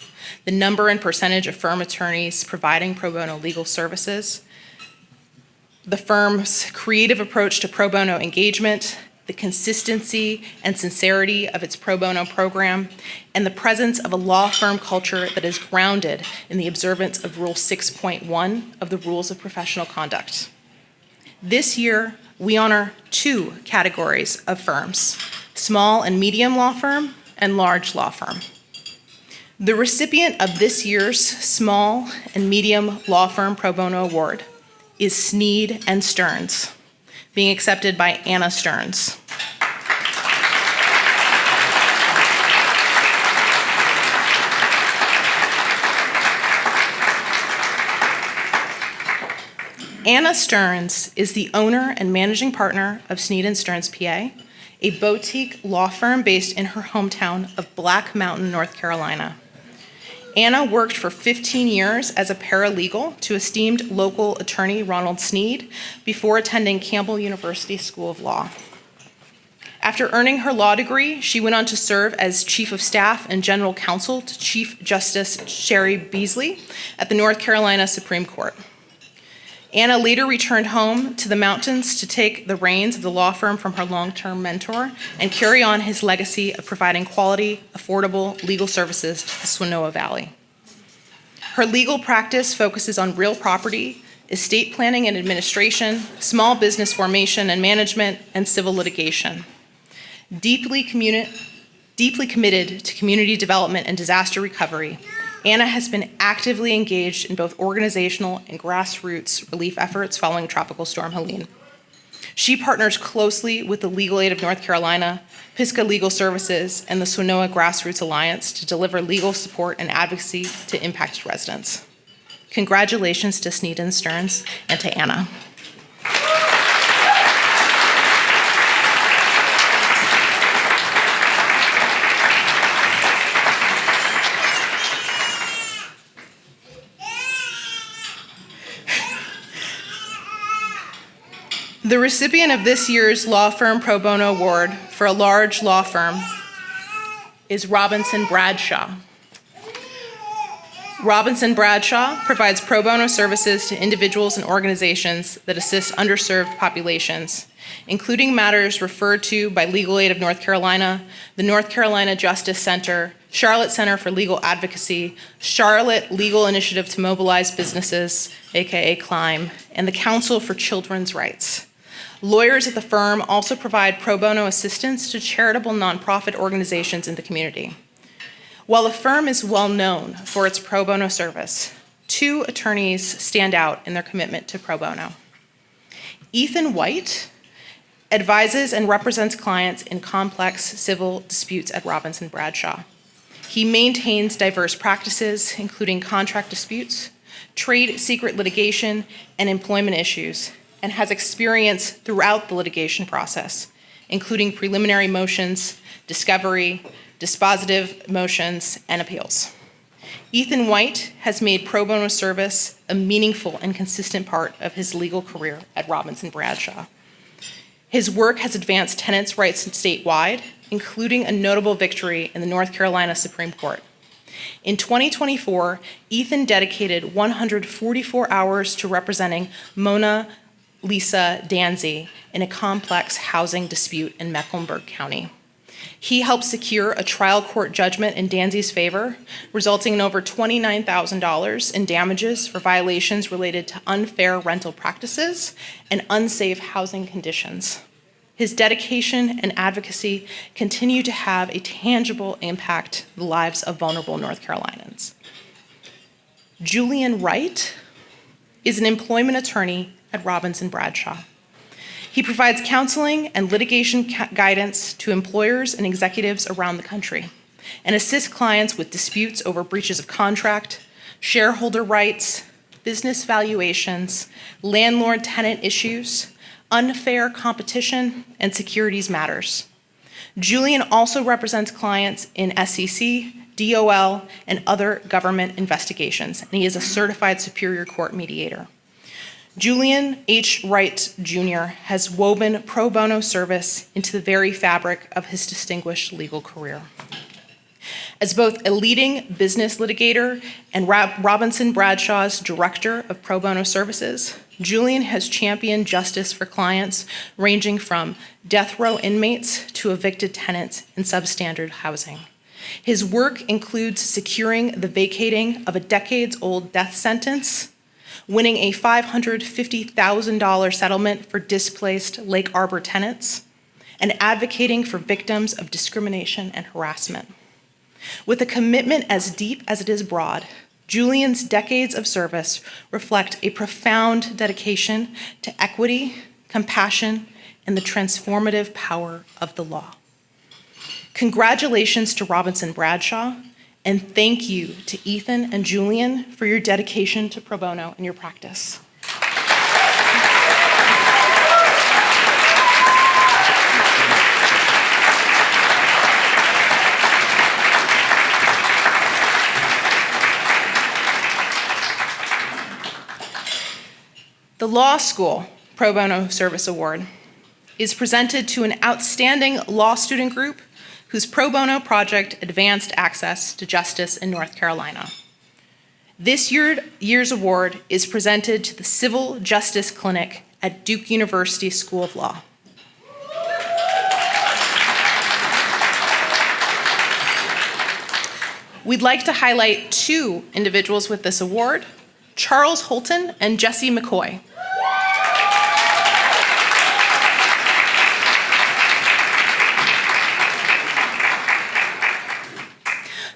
the number and percentage of firm attorneys providing pro bono legal services, the firm's creative approach to pro bono engagement, the consistency and sincerity of its pro bono program, and the presence of a law firm culture that is grounded in the observance of Rule 6.1 of the Rules of Professional Conduct. This year, we honor two categories of firms: small and medium law firm and large law firm. The recipient of this year's Small and Medium Law Firm Pro Bono Award is Sneed and Stearns, being accepted by Anna Stearns. Anna Stearns is the owner and managing partner of Sneed and Stearns, PA, a boutique law firm based in her hometown of Black Mountain, North Carolina. Anna worked for 15 years as a paralegal to esteemed local attorney Ronald Sneed before attending Campbell University School of Law. After earning her law degree, she went on to serve as Chief of Staff and General Counsel to Chief Justice Sherry Beasley at the North Carolina Supreme Court. Anna later returned home to the mountains to take the reins of the law firm from her long-term mentor and carry on his legacy of providing quality, affordable legal services to the Swanoa Valley. Her legal practice focuses on real property, estate planning and administration, small business formation and management, and civil litigation. Deeply committed to community development and disaster recovery, Anna has been actively engaged in both organizational and grassroots relief efforts following Tropical Storm Helene. She partners closely with the Legal Aid of North Carolina, Pisgah Legal Services, and the Swanoa Grassroots Alliance to deliver legal support and advocacy to impacted residents. Congratulations to Sneed and Stearns and to Anna. The recipient of this year's Law Firm Pro Bono Award for a large law firm is Robinson Bradshaw. Robinson Bradshaw provides pro bono services to individuals and organizations that assist underserved populations, including matters referred to by Legal Aid of North Carolina, the North Carolina Justice Center, Charlotte Center for Legal Advocacy, Charlotte Legal Initiative to Mobilize Businesses, aka CLIMB, and the Council for Children's Rights. Lawyers at the firm also provide pro bono assistance to charitable nonprofit organizations in the community. While the firm is well known for its pro bono service, two attorneys stand out in their commitment to pro bono. Ethan White advises and represents clients in complex civil disputes at Robinson Bradshaw. He maintains diverse practices, including contract disputes, trade secret litigation, and employment issues, and has experience throughout the litigation process, including preliminary motions, discovery, dispositive motions, and appeals. Ethan White has made pro bono service a meaningful and consistent part of his legal career at Robinson Bradshaw. His work has advanced tenants' rights statewide, including a notable victory in the North Carolina Supreme Court. In 2024, Ethan dedicated 144 hours to representing Mona Lisa Danzy in a complex housing dispute in Mecklenburg County. He helped secure a trial court judgment in Danzy's favor, resulting in over $29,000 in damages for violations related to unfair rental practices and unsafe housing conditions. His dedication and advocacy continue to have a tangible impact on the lives of vulnerable North Carolinians. Julian Wright is an employment attorney at Robinson Bradshaw. He provides counseling and litigation guidance to employers and executives around the country and assists clients with disputes over breaches of contract, shareholder rights, business valuations, landlord-tenant issues, unfair competition, and securities matters. Julian also represents clients in SEC, DOL, and other government investigations, and he is a certified Superior Court mediator. Julian H. Wright Jr. has woven pro bono service into the very fabric of his distinguished legal career. As both a leading business litigator and Robinson Bradshaw's director of pro bono services, Julian has championed justice for clients ranging from death row inmates to evicted tenants in substandard housing. His work includes securing the vacating of a decades-old death sentence, winning a $550,000 settlement for displaced Lake Arbor tenants, and advocating for victims of discrimination and harassment. With a commitment as deep as it is broad, Julian's decades of service reflect a profound dedication to equity, compassion, and the transformative power of the law. Congratulations to Robinson Bradshaw, and thank you to Ethan and Julian for your dedication to pro bono in your practice. The Law School Pro Bono Service Award is presented to an outstanding law student group whose pro bono project advanced access to justice in North Carolina. This year's award is presented to the Civil Justice Clinic at Duke University School of Law. We'd like to highlight two individuals with this award, Charles Holton and Jesse McCoy.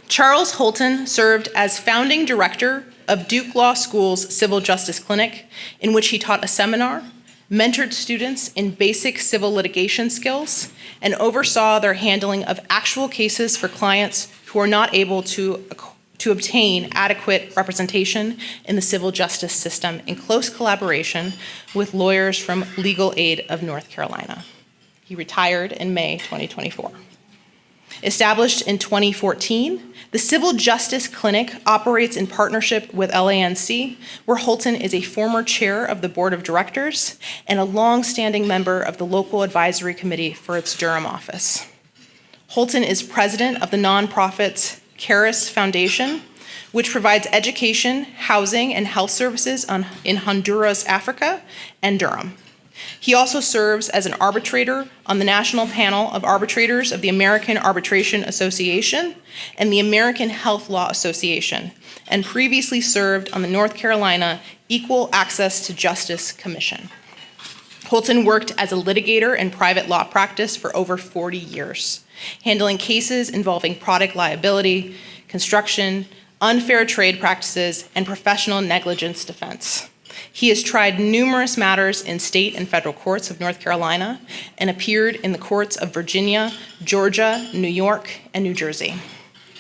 Charles Holton served as founding director of Duke Law School's Civil Justice Clinic, in which he taught a seminar, mentored students in basic civil litigation skills, and oversaw their handling of actual cases for clients who are not able to obtain adequate representation in the civil justice system in close collaboration with lawyers from Legal Aid of North Carolina. He retired in May 2024. Established in 2014, the Civil Justice Clinic operates in partnership with LANC, where Holton is a former chair of the board of directors and a long-standing member of the local advisory committee for its Durham office. Holton is president of the nonprofits Caris Foundation, which provides education, housing, and health services in Honduras, Africa, and Durham. He also serves as an arbitrator on the National Panel of Arbitrators of the American Arbitration Association and the American Health Law Association, and previously served on the North Carolina Equal Access to Justice Commission. Holton worked as a litigator in private law practice for over 40 years, handling cases involving product liability, construction, unfair trade practices, and professional negligence defense. He has tried numerous matters in state and federal courts of North Carolina and appeared in the courts of Virginia, Georgia, New York, and New Jersey.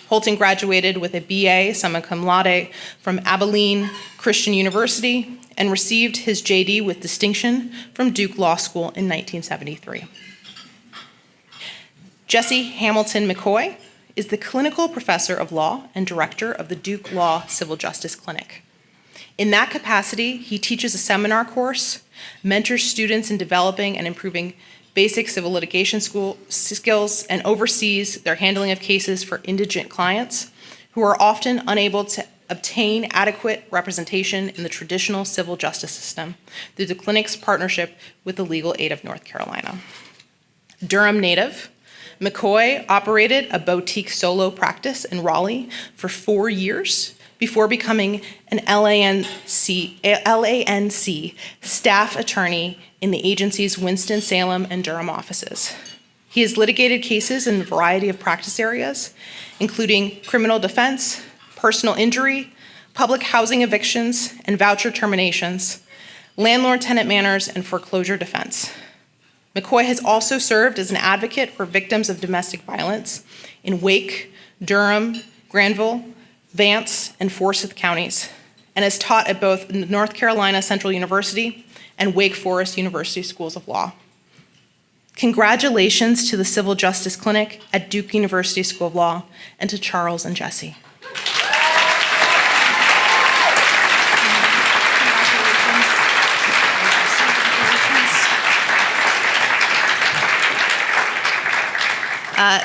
Holton graduated with a BA summa cum laude from Abilene Christian University and received his JD with distinction from Duke Law School in 1973. Jesse Hamilton McCoy is the clinical professor of law and director of the Duke Law Civil Justice Clinic. In that capacity, he teaches a seminar course, mentors students in developing and improving basic civil litigation skills, and oversees their handling of cases for indigent clients who are often unable to obtain adequate representation in the traditional civil justice system through the clinic's partnership with the Legal Aid of North Carolina. Durham native, McCoy operated a boutique solo practice in Raleigh for 4 years before becoming an LANC staff attorney in the agency's Winston-Salem and Durham offices. He has litigated cases in a variety of practice areas, including criminal defense, personal injury, public housing evictions and voucher terminations, landlord-tenant matters, and foreclosure defense. McCoy has also served as an advocate for victims of domestic violence in Wake, Durham, Granville, Vance, and Forsyth counties, and has taught at both North Carolina Central University and Wake Forest University Schools of Law. Congratulations to the Civil Justice Clinic at Duke University School of Law and to Charles and Jesse.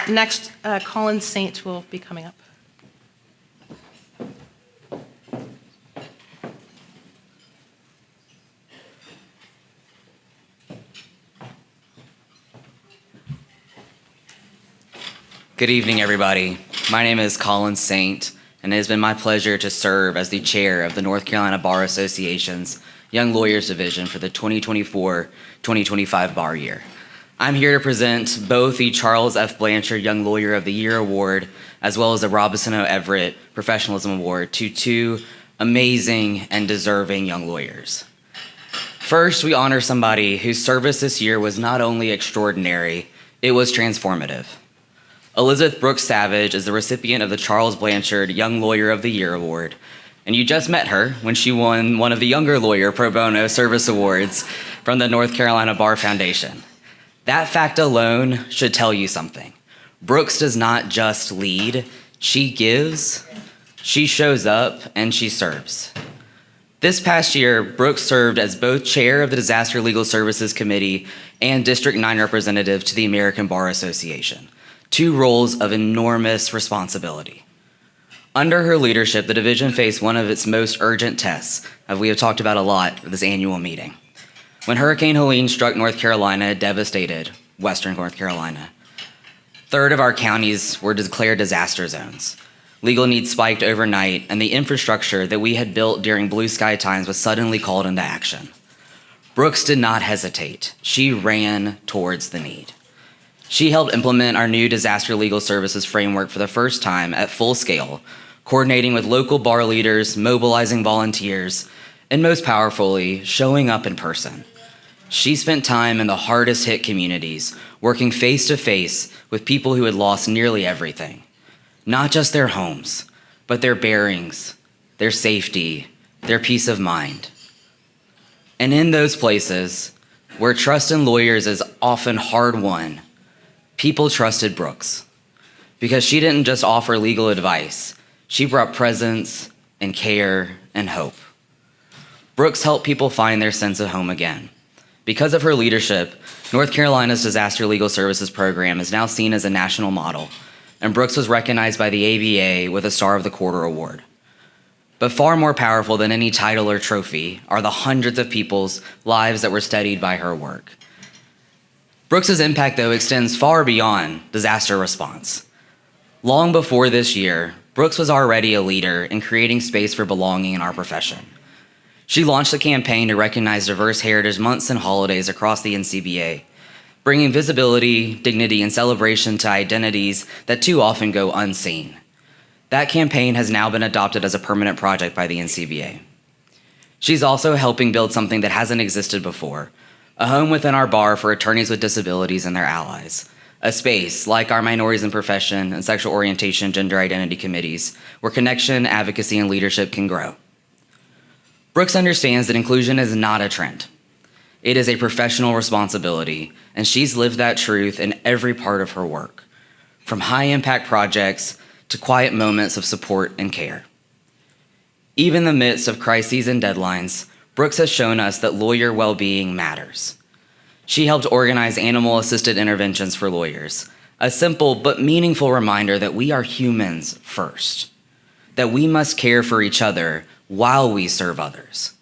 Next, Colin Saint will be coming up. Good evening, everybody. My name is Colin Saint, and it has been my pleasure to serve as the chair of the North Carolina Bar Association's Young Lawyers Division for the 2024-2025 bar year. I'm here to present both the Charles F. Blanchard Young Lawyer of the Year Award as well as the Robinson O. Everett Professionalism Award to two amazing and deserving young lawyers. First, we honor somebody whose service this year was not only extraordinary, it was transformative. Elizabeth Brooks Savage is the recipient of the Charles Blanchard Young Lawyer of the Year Award, and you just met her when she won one of the Younger Lawyer Pro Bono Service Awards from the North Carolina Bar Foundation. That fact alone should tell you something. Brooks does not just lead, she gives, she shows up, and she serves. This past year, Brooks served as both chair of the Disaster Legal Services Committee and District 9 representative to the American Bar Association, two roles of enormous responsibility. Under her leadership, the division faced one of its most urgent tests, as we have talked about a lot at this annual meeting. When Hurricane Helene struck North Carolina, it devastated Western North Carolina. A third of our counties were declared disaster zones. Legal needs spiked overnight, and the infrastructure that we had built during blue sky times was suddenly called into action. Brooks did not hesitate. She ran towards the need. She helped implement our new disaster legal services framework for the first time at full scale, coordinating with local bar leaders, mobilizing volunteers, and most powerfully, showing up in person. She spent time in the hardest hit communities, working face to face with people who had lost nearly everything. Not just their homes, but their bearings, their safety, their peace of mind. And in those places, where trust in lawyers is often hard won, people trusted Brooks. Because she didn't just offer legal advice, she brought presence and care and hope. Brooks helped people find their sense of home again. Because of her leadership, North Carolina's Disaster Legal Services Program is now seen as a national model, and Brooks was recognized by the ABA with a Star of the Quarter award. But far more powerful than any title or trophy are the hundreds of people's lives that were studied by her work. Brooks's impact, though, extends far beyond disaster response. Long before this year, Brooks was already a leader in creating space for belonging in our profession. She launched a campaign to recognize diverse heritage months and holidays across the NCBA, bringing visibility, dignity, and celebration to identities that too often go unseen. That campaign has now been adopted as a permanent project by the NCBA. She's also helping build something that hasn't existed before, a home within our bar for attorneys with disabilities and their allies, a space like our Minorities in Profession and Sexual Orientation Gender Identity Committees, where connection, advocacy, and leadership can grow. Brooks understands that inclusion is not a trend. It is a professional responsibility, and she's lived that truth in every part of her work, from high-impact projects to quiet moments of support and care. Even in the midst of crises and deadlines, Brooks has shown us that lawyer well-being matters. She helped organize animal-assisted interventions for lawyers, a simple but meaningful reminder that we are humans first, that we must care for each other while we serve others.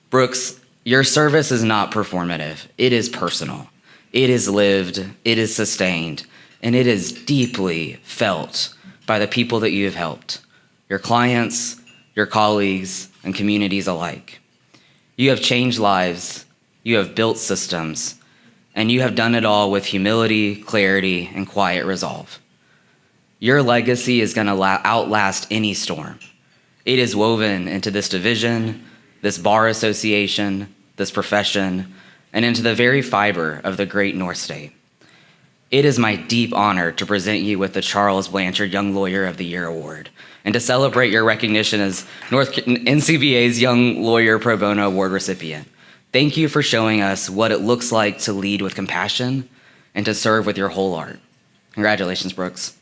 Brooks, your service is not performative. It is personal. It is lived, it is sustained, and it is deeply felt by the people that you have helped, your clients, your colleagues, and communities alike. You have changed lives, you have built systems, and you have done it all with humility, clarity, and quiet resolve. Your legacy is going to outlast any storm. It is woven into this division, this bar association, this profession, and into the very fiber of the great North State. It is my deep honor to present you with the Charles Blanchard Young Lawyer of the Year Award and to celebrate your recognition as NCBA's Young Lawyer Pro Bono Award recipient. Thank you for showing us what it looks like to lead with compassion and to serve with your whole heart. Congratulations, Brooks.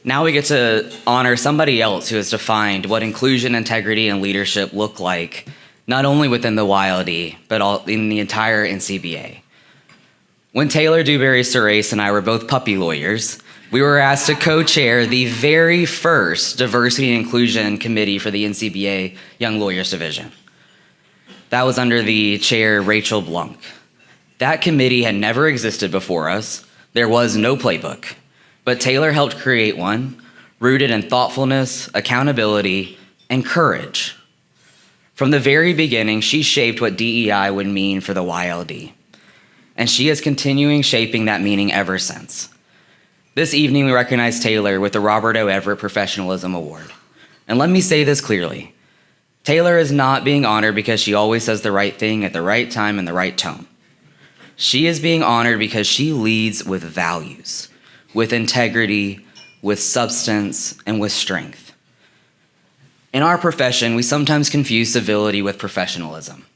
Now we get to honor somebody else who has defined what inclusion, integrity, and leadership look like, not only within the YLD, but in the entire NCBA. When Taylor Dewberry Surace and I were both puppy lawyers, we were asked to co-chair the very first Diversity and Inclusion Committee for the NCBA Young Lawyers Division. That was under the chair, Rachel Blunk. That committee had never existed before us. There was no playbook. But Taylor helped create one, rooted in thoughtfulness, accountability, and courage. From the very beginning, she shaped what DEI would mean for the YLD. And she is continuing shaping that meaning ever since. This evening, we recognize Taylor with the Robert O. Everett Professionalism Award. And let me say this clearly. Taylor is not being honored because she always says the right thing at the right time and the right tone. She is being honored because she leads with values, with integrity, with substance, and with strength. In our profession, we sometimes confuse civility with professionalism.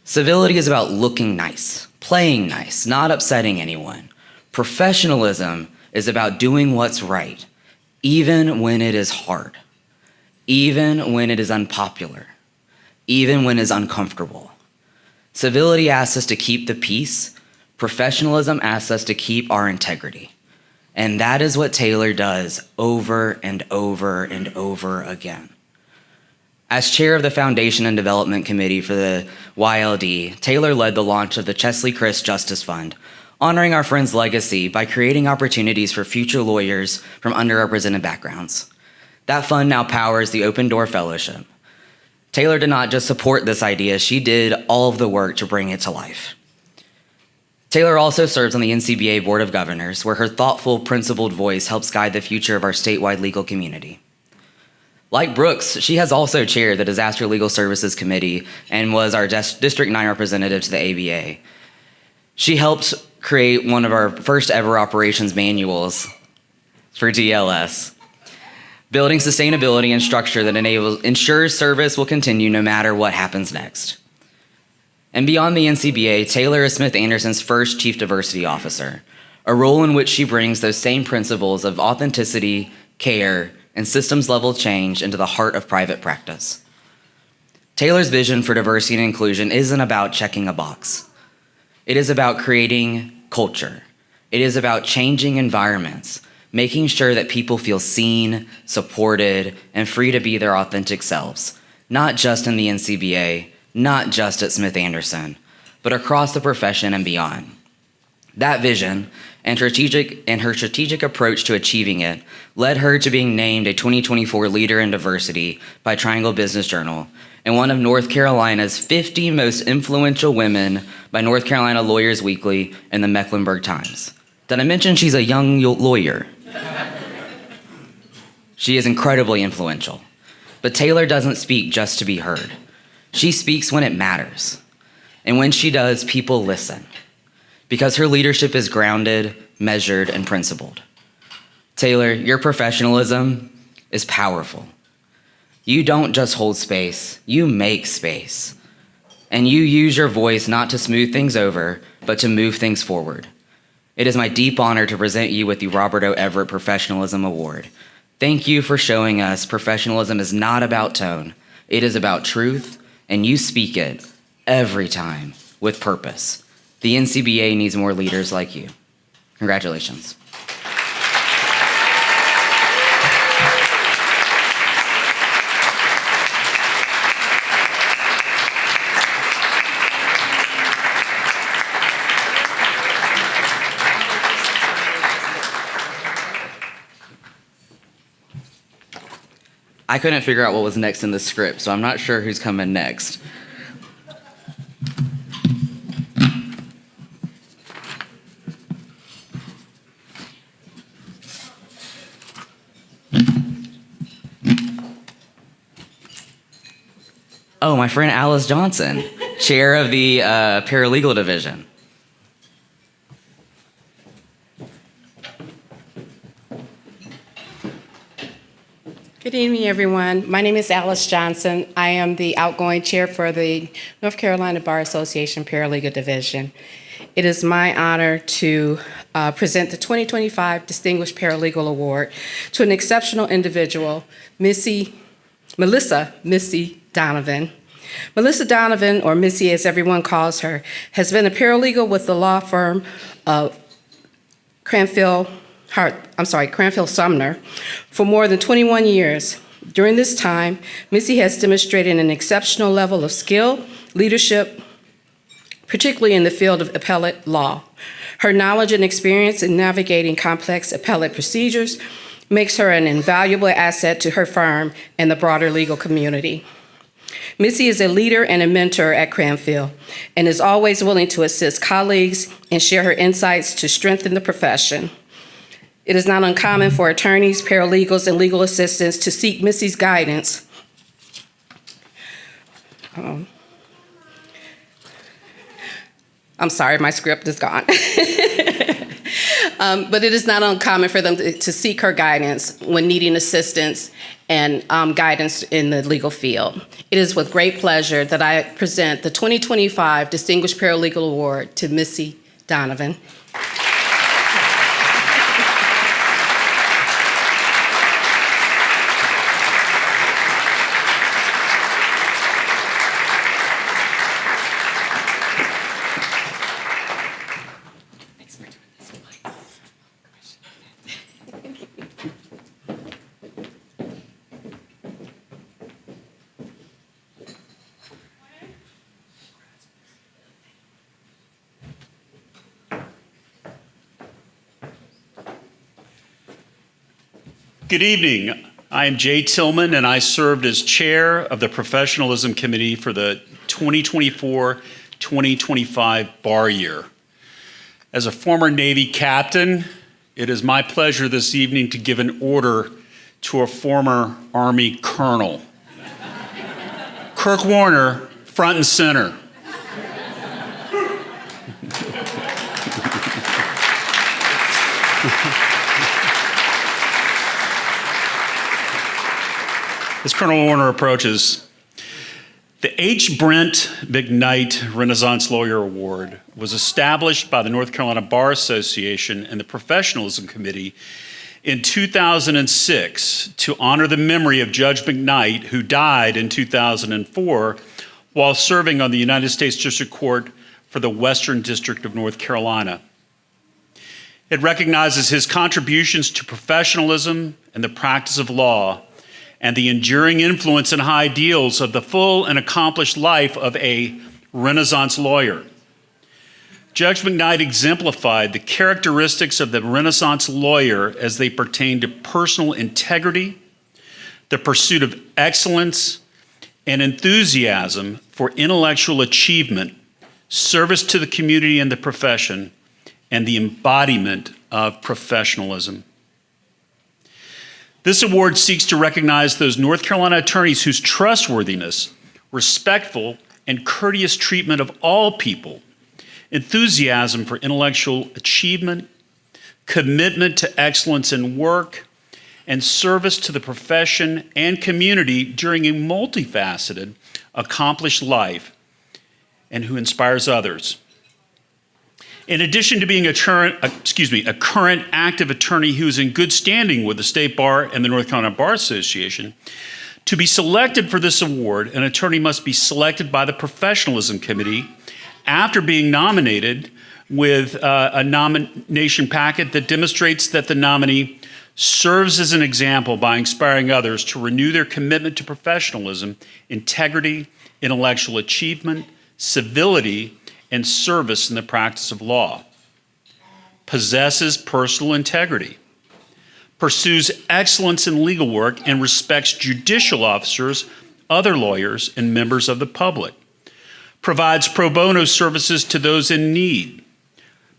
Civility is about looking nice, playing nice, not upsetting anyone. Professionalism is about doing what's right, even when it is hard, even when it is unpopular, even when it is uncomfortable. Civility asks us to keep the peace. Professionalism asks us to keep our integrity. And that is what Taylor does over and over and over again. As chair of the Foundation and Development Committee for the YLD, Taylor led the launch of the Chesley Chris Justice Fund, honoring our friend's legacy by creating opportunities for future lawyers from underrepresented backgrounds. That fund now powers the Open Door Fellowship. Taylor did not just support this idea, she did all of the work to bring it to life. Taylor also serves on the NCBA Board of Governors, where her thoughtful, principled voice helps guide the future of our statewide legal community. Like Brooks, she has also chaired the Disaster Legal Services Committee and was our District 9 representative to the ABA. She helped create one of our first ever operations manuals for DLS, building sustainability and structure that ensures service will continue no matter what happens next. And beyond the NCBA, Taylor is Smith Anderson's first Chief Diversity Officer, a role in which she brings those same principles of authenticity, care, and systems-level change into the heart of private practice. Taylor's vision for diversity and inclusion isn't about checking a box. It is about creating culture. It is about changing environments, making sure that people feel seen, supported, and free to be their authentic selves, not just in the NCBA, not just at Smith Anderson, but across the profession and beyond. That vision and her strategic approach to achieving it led her to being named a 2024 Leader in Diversity by Triangle Business Journal and one of North Carolina's 50 most influential women by North Carolina Lawyers Weekly and the Mecklenburg Times. Did I mention she's a young lawyer? She is incredibly influential. But Taylor doesn't speak just to be heard. She speaks when it matters. And when she does, people listen. Because her leadership is grounded, measured, and principled. Taylor, your professionalism is powerful. You don't just hold space, you make space. And you use your voice not to smooth things over, but to move things forward. It is my deep honor to present you with the Robert O. Everett Professionalism Award. Thank you for showing us professionalism is not about tone. It is about truth, and you speak it every time with purpose. The NCBA needs more leaders like you. Congratulations. I couldn't figure out what was next in the script, so I'm not sure who's coming next. Oh, my friend Alice Johnson, chair of the paralegal division. Good evening, everyone. My name is Alice Johnson. I am the outgoing chair for the North Carolina Bar Association Paralegal Division. It is my honor to present the 2025 Distinguished Paralegal Award to an exceptional individual, Melissa Missy Donovan. Melissa Donovan, or Missy as everyone calls her, has been a paralegal with the law firm of Cranfield Sumner for more than 21 years. During this time, Missy has demonstrated an exceptional level of skill, leadership, particularly in the field of appellate law. Her knowledge and experience in navigating complex appellate procedures makes her an invaluable asset to her firm and the broader legal community. Missy is a leader and a mentor at Cranfield and is always willing to assist colleagues and share her insights to strengthen the profession. It is not uncommon for attorneys, paralegals, and legal assistants to seek Missy's guidance. I'm sorry, my script is gone. But it is not uncommon for them to seek her guidance when needing assistance and guidance in the legal field. It is with great pleasure that I present the 2025 Distinguished Paralegal Award to Missy Donovan. Good evening. I am Jay Tillman, and I served as chair of the Professionalism Committee for the 2024-2025 bar year. As a former Navy captain, it is my pleasure this evening to give an order to a former Army colonel. Kirk Warner, front and center. As Colonel Warner approaches, the H. Brent McKnight Renaissance Lawyer Award was established by the North Carolina Bar Association and the Professionalism Committee in 2006 to honor the memory of Judge McKnight, who died in 2004 while serving on the United States District Court for the Western District of North Carolina. It recognizes his contributions to professionalism and the practice of law, and the enduring influence and high ideals of the full and accomplished life of a Renaissance lawyer. Judge McKnight exemplified the characteristics of the Renaissance lawyer as they pertain to personal integrity, the pursuit of excellence, and enthusiasm for intellectual achievement, service to the community and the profession, and the embodiment of professionalism. This award seeks to recognize those North Carolina attorneys whose trustworthiness, respectful, and courteous treatment of all people, enthusiasm for intellectual achievement, commitment to excellence in work, and service to the profession and community during a multifaceted, accomplished life, and who inspires others. In addition to being a current active attorney who is in good standing with the State Bar and the North Carolina Bar Association, to be selected for this award, an attorney must be selected by the Professionalism Committee after being nominated with a nomination packet that demonstrates that the nominee serves as an example by inspiring others to renew their commitment to professionalism, integrity, intellectual achievement, civility, and service in the practice of law, possesses personal integrity, pursues excellence in legal work, and respects judicial officers, other lawyers, and members of the public. Provides pro bono services to those in need.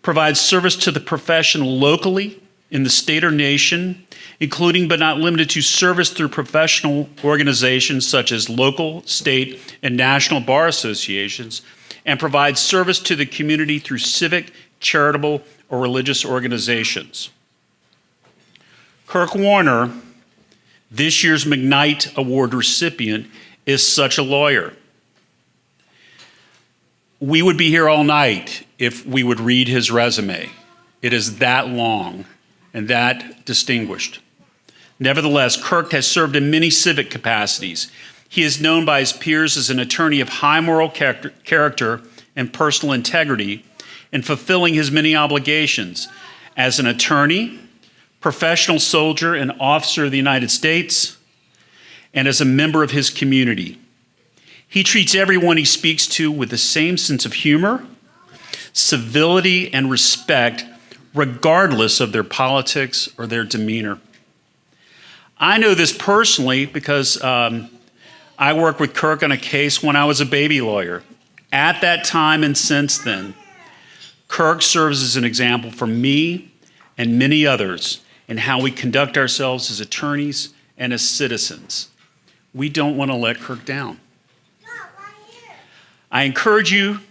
Provides service to the profession locally, in the state or nation, including but not limited to service through professional organizations such as local, state, and national bar associations, and provides service to the community through civic, charitable, or religious organizations. Kirk Warner, this year's McKnight Award recipient, is such a lawyer. We would be here all night if we would read his resume. It is that long and that distinguished. Nevertheless, Kirk has served in many civic capacities. He is known by his peers as an attorney of high moral character and personal integrity in fulfilling his many obligations as an attorney, professional soldier and officer of the United States, and as a member of his community. He treats everyone he speaks to with the same sense of humor, civility, and respect, regardless of their politics or their demeanor. I know this personally because I worked with Kirk on a case when I was a baby lawyer. At that time and since then, Kirk serves as an example for me and many others in how we conduct ourselves as attorneys and as citizens. We don't want to let Kirk down. I encourage you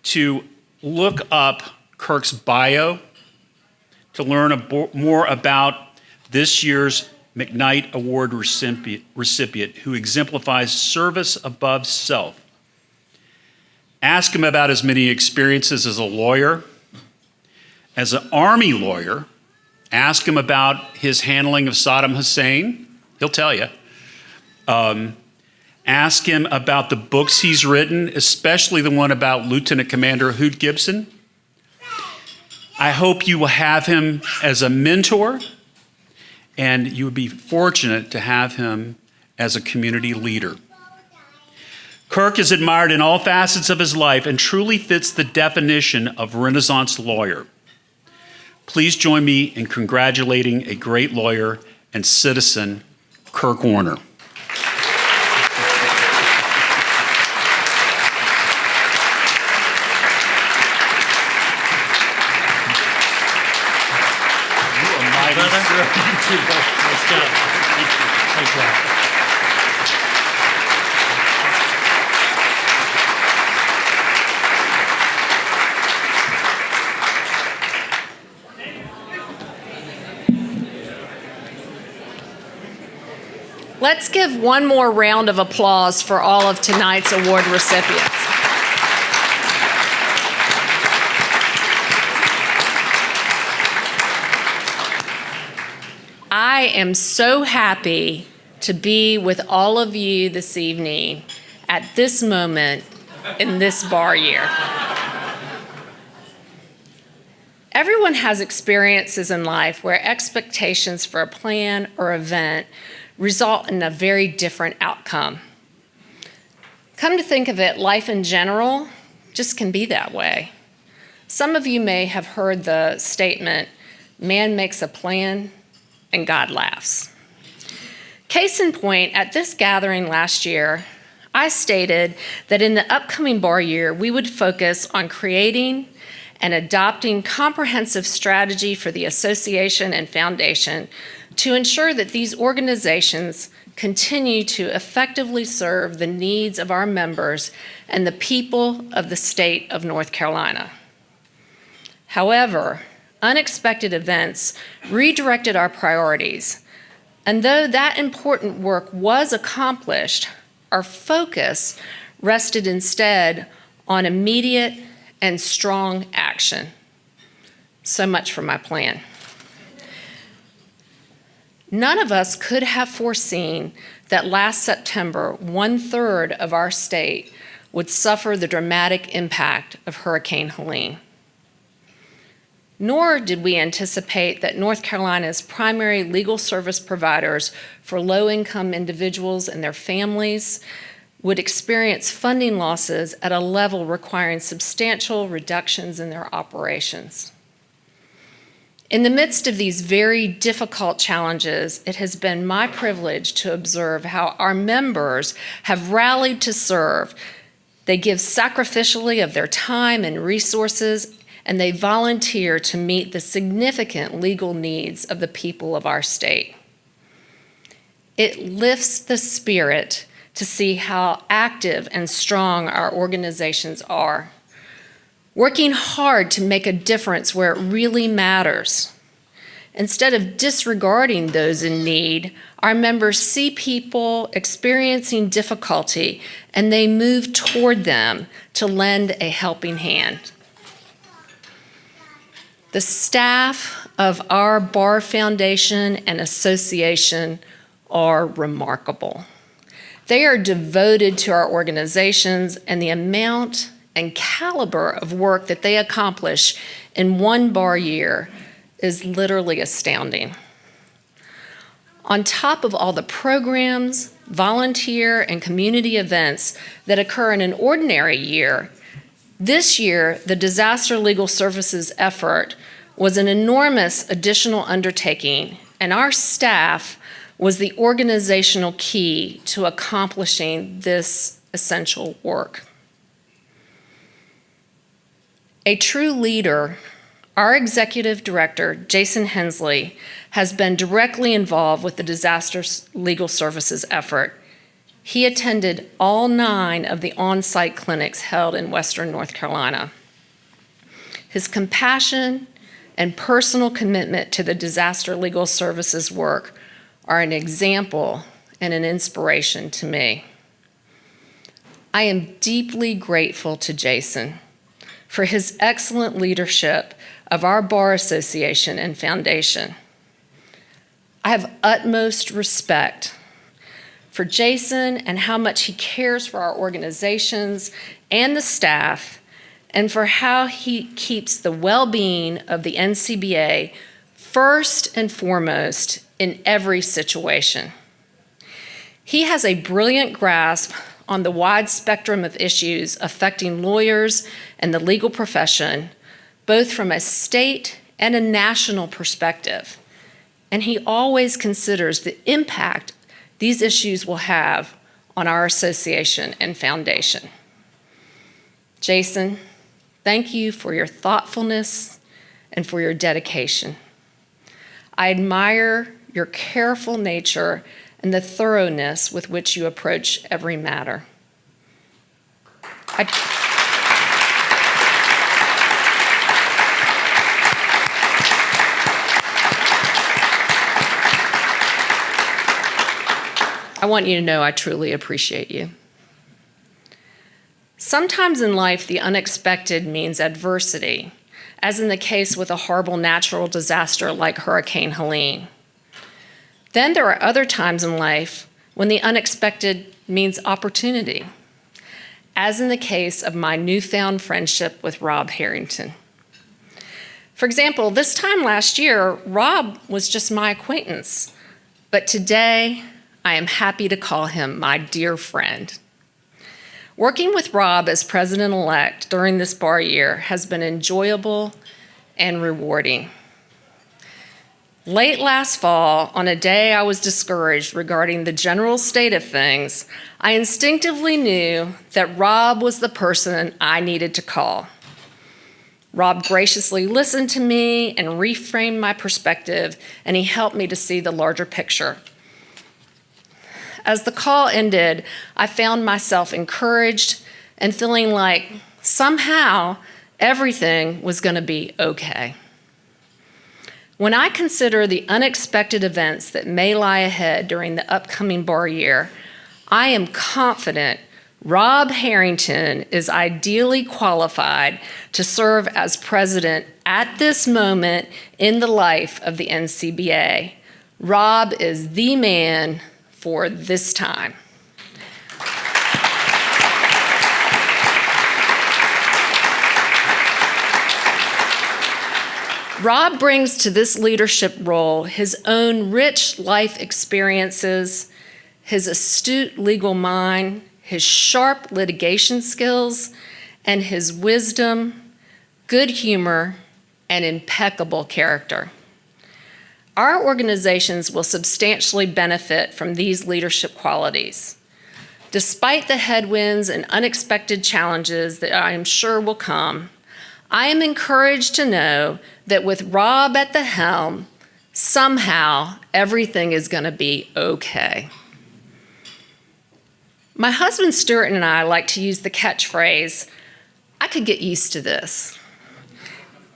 to look up Kirk's bio to learn more about this year's McKnight Award recipient who exemplifies service above self. Ask him about his many experiences as a lawyer, as an Army lawyer. Ask him about his handling of Saddam Hussein. He'll tell you. Ask him about the books he's written, especially the one about Lieutenant Commander Hoot Gibson. I hope you will have him as a mentor, and you would be fortunate to have him as a community leader. Kirk is admired in all facets of his life and truly fits the definition of Renaissance lawyer. Please join me in congratulating a great lawyer and citizen, Kirk Warner. Nice job. Thank you. Let's give one more round of applause for all of tonight's award recipients. I am so happy to be with all of you this evening at this moment in this bar year. Everyone has experiences in life where expectations for a plan or event result in a very different outcome. Come to think of it, life in general just can be that way. Some of you may have heard the statement, man makes a plan and God laughs. Case in point, at this gathering last year, I stated that in the upcoming bar year, we would focus on creating and adopting comprehensive strategy for the association and foundation to ensure that these organizations continue to effectively serve the needs of our members and the people of the state of North Carolina. However, unexpected events redirected our priorities, and though that important work was accomplished, our focus rested instead on immediate and strong action. So much for my plan. None of us could have foreseen that last September, 1/3 of our state would suffer the dramatic impact of Hurricane Helene. Nor did we anticipate that North Carolina's primary legal service providers for low-income individuals and their families would experience funding losses at a level requiring substantial reductions in their operations. In the midst of these very difficult challenges, it has been my privilege to observe how our members have rallied to serve. They give sacrificially of their time and resources, and they volunteer to meet the significant legal needs of the people of our state. It lifts the spirit to see how active and strong our organizations are, working hard to make a difference where it really matters. Instead of disregarding those in need, our members see people experiencing difficulty and they move toward them to lend a helping hand. The staff of our Bar Foundation and Association are remarkable. They are devoted to our organizations, and the amount and caliber of work that they accomplish in one bar year is literally astounding. On top of all the programs, volunteer, and community events that occur in an ordinary year, this year the Disaster Legal Services effort was an enormous additional undertaking, and our staff was the organizational key to accomplishing this essential work. A true leader, our executive director, Jason Hensley, has been directly involved with the Disaster Legal Services effort. He attended all 9 of the on-site clinics held in Western North Carolina. His compassion and personal commitment to the Disaster Legal Services work are an example and an inspiration to me. I am deeply grateful to Jason for his excellent leadership of our Bar Association and Foundation. I have utmost respect for Jason and how much he cares for our organizations and the staff, and for how he keeps the well-being of the NCBA first and foremost in every situation. He has a brilliant grasp on the wide spectrum of issues affecting lawyers and the legal profession, both from a state and a national perspective. And he always considers the impact these issues will have on our association and foundation. Jason, thank you for your thoughtfulness and for your dedication. I admire your careful nature and the thoroughness with which you approach every matter. I want you to know I truly appreciate you. Sometimes in life, the unexpected means adversity, as in the case with a horrible natural disaster like Hurricane Helene. Then there are other times in life when the unexpected means opportunity, as in the case of my newfound friendship with Rob Harrington. For example, this time last year, Rob was just my acquaintance, but today I am happy to call him my dear friend. Working with Rob as president-elect during this bar year has been enjoyable and rewarding. Late last fall, on a day I was discouraged regarding the general state of things, I instinctively knew that Rob was the person I needed to call. Rob graciously listened to me and reframed my perspective, and he helped me to see the larger picture. As the call ended, I found myself encouraged and feeling like somehow everything was going to be okay. When I consider the unexpected events that may lie ahead during the upcoming bar year, I am confident Rob Harrington is ideally qualified to serve as president at this moment in the life of the NCBA. Rob is the man for this time. Rob brings to this leadership role his own rich life experiences, his astute legal mind, his sharp litigation skills, and his wisdom, good humor, and impeccable character. our organizations will substantially benefit from these leadership qualities. Despite the headwinds and unexpected challenges that I am sure will come, I am encouraged to know that with Rob at the helm, somehow everything is going to be okay. My husband Stuart and I like to use the catchphrase, "I could get used to this."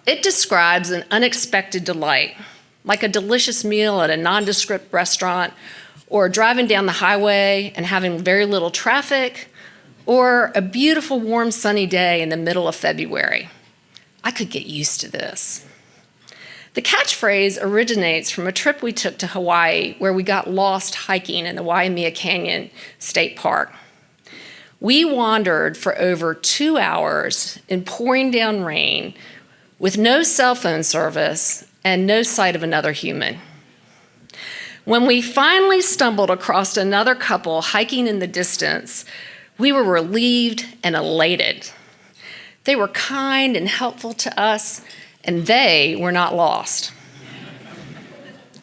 It describes an unexpected delight, like a delicious meal at a nondescript restaurant, or driving down the highway and having very little traffic, or a beautiful, warm, sunny day in the middle of February. I could get used to this. The catchphrase originates from a trip we took to Hawaii where we got lost hiking in the Waimea Canyon State Park. We wandered for over 2 hours in pouring down rain with no cell phone service and no sight of another human. When we finally stumbled across another couple hiking in the distance, we were relieved and elated. They were kind and helpful to us, and they were not lost.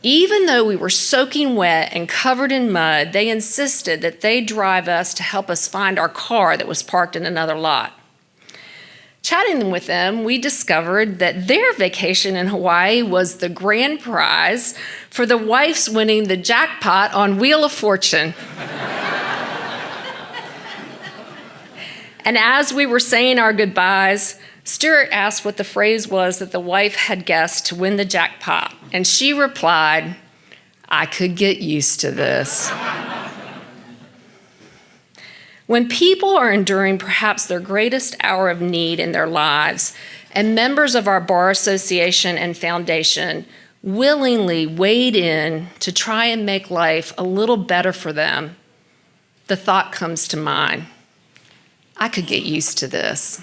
Even though we were soaking wet and covered in mud, they insisted that they drive us to help us find our car that was parked in another lot. Chatting with them, we discovered that their vacation in Hawaii was the grand prize for the wives winning the jackpot on Wheel of Fortune. And as we were saying our goodbyes, Stuart asked what the phrase was that the wife had guessed to win the jackpot, and she replied, "I could get used to this." When people are enduring perhaps their greatest hour of need in their lives, and members of our Bar Association and Foundation willingly wade in to try and make life a little better for them, the thought comes to mind, I could get used to this.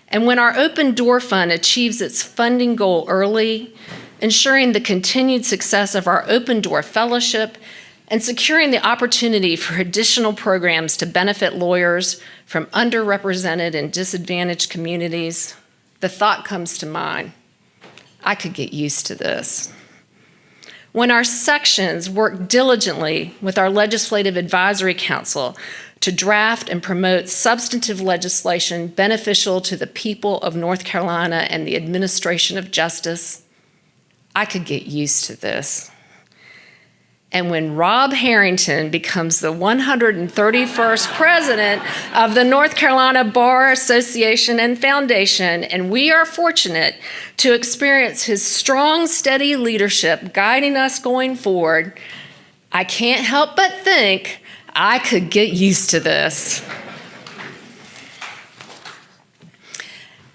And when our Open Door Fund achieves its funding goal early, ensuring the continued success of our Open Door Fellowship, and securing the opportunity for additional programs to benefit lawyers from underrepresented and disadvantaged communities, the thought comes to mind, I could get used to this. When our sections work diligently with our Legislative Advisory Council to draft and promote substantive legislation beneficial to the people of North Carolina and the administration of justice, I could get used to this. And when Rob Harrington becomes the 131st president of the North Carolina Bar Association and Foundation, and we are fortunate to experience his strong, steady leadership guiding us going forward, I can't help but think I could get used to this.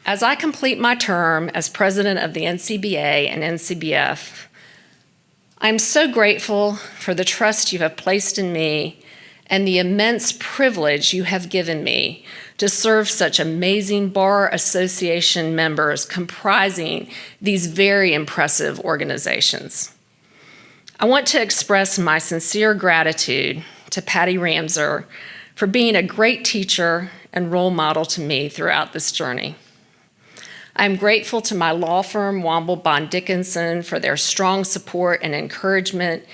As I complete my term as president of the NCBA and NCBF, I'm so grateful for the trust you have placed in me and the immense privilege you have given me to serve such amazing Bar Association members comprising these very impressive organizations. I want to express my sincere gratitude to Patty Ramser for being a great teacher and role model to me throughout this journey. I'm grateful to my law firm, Womble Bond Dickinson, for their strong support and encouragement,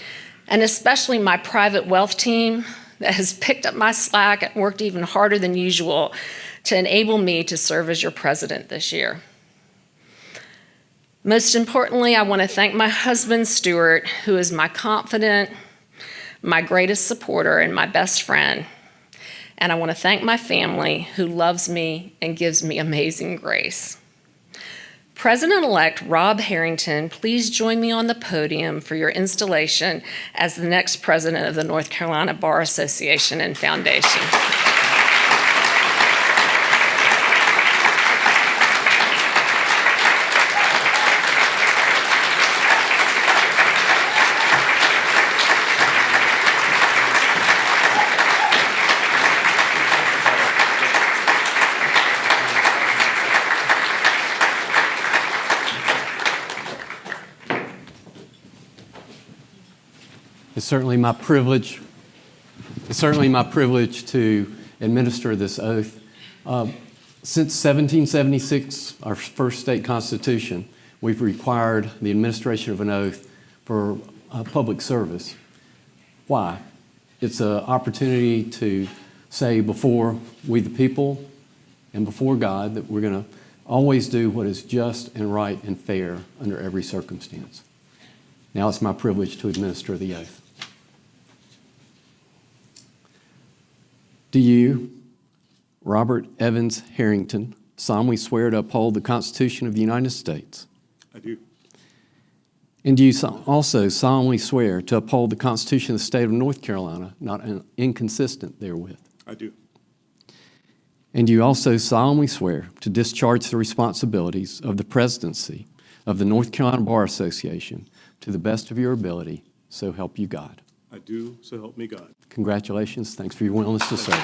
and especially my private wealth team that has picked up my slack and worked even harder than usual to enable me to serve as your president this year. Most importantly, I want to thank my husband, Stuart, who is my confidant, my greatest supporter, and my best friend. And I want to thank my family who loves me and gives me amazing grace. President-elect Rob Harrington, please join me on the podium for your installation as the next president of the North Carolina Bar Association and Foundation. It's certainly my privilege to administer this oath. Since 1776, our first state constitution, we've required the administration of an oath for public service. Why? It's an opportunity to say before we the people and before God that we're going to always do what is just and right and fair under every circumstance. Now it's my privilege to administer the oath. Do you, Robert Evans Harrington, solemnly swear to uphold the Constitution of the United States? I do. And do you also solemnly swear to uphold the Constitution of the State of North Carolina, not inconsistent therewith? I do. And do you also solemnly swear to discharge the responsibilities of the presidency of the North Carolina Bar Association to the best of your ability, so help you God? I do, so help me God. Congratulations. Thanks for your willingness to serve.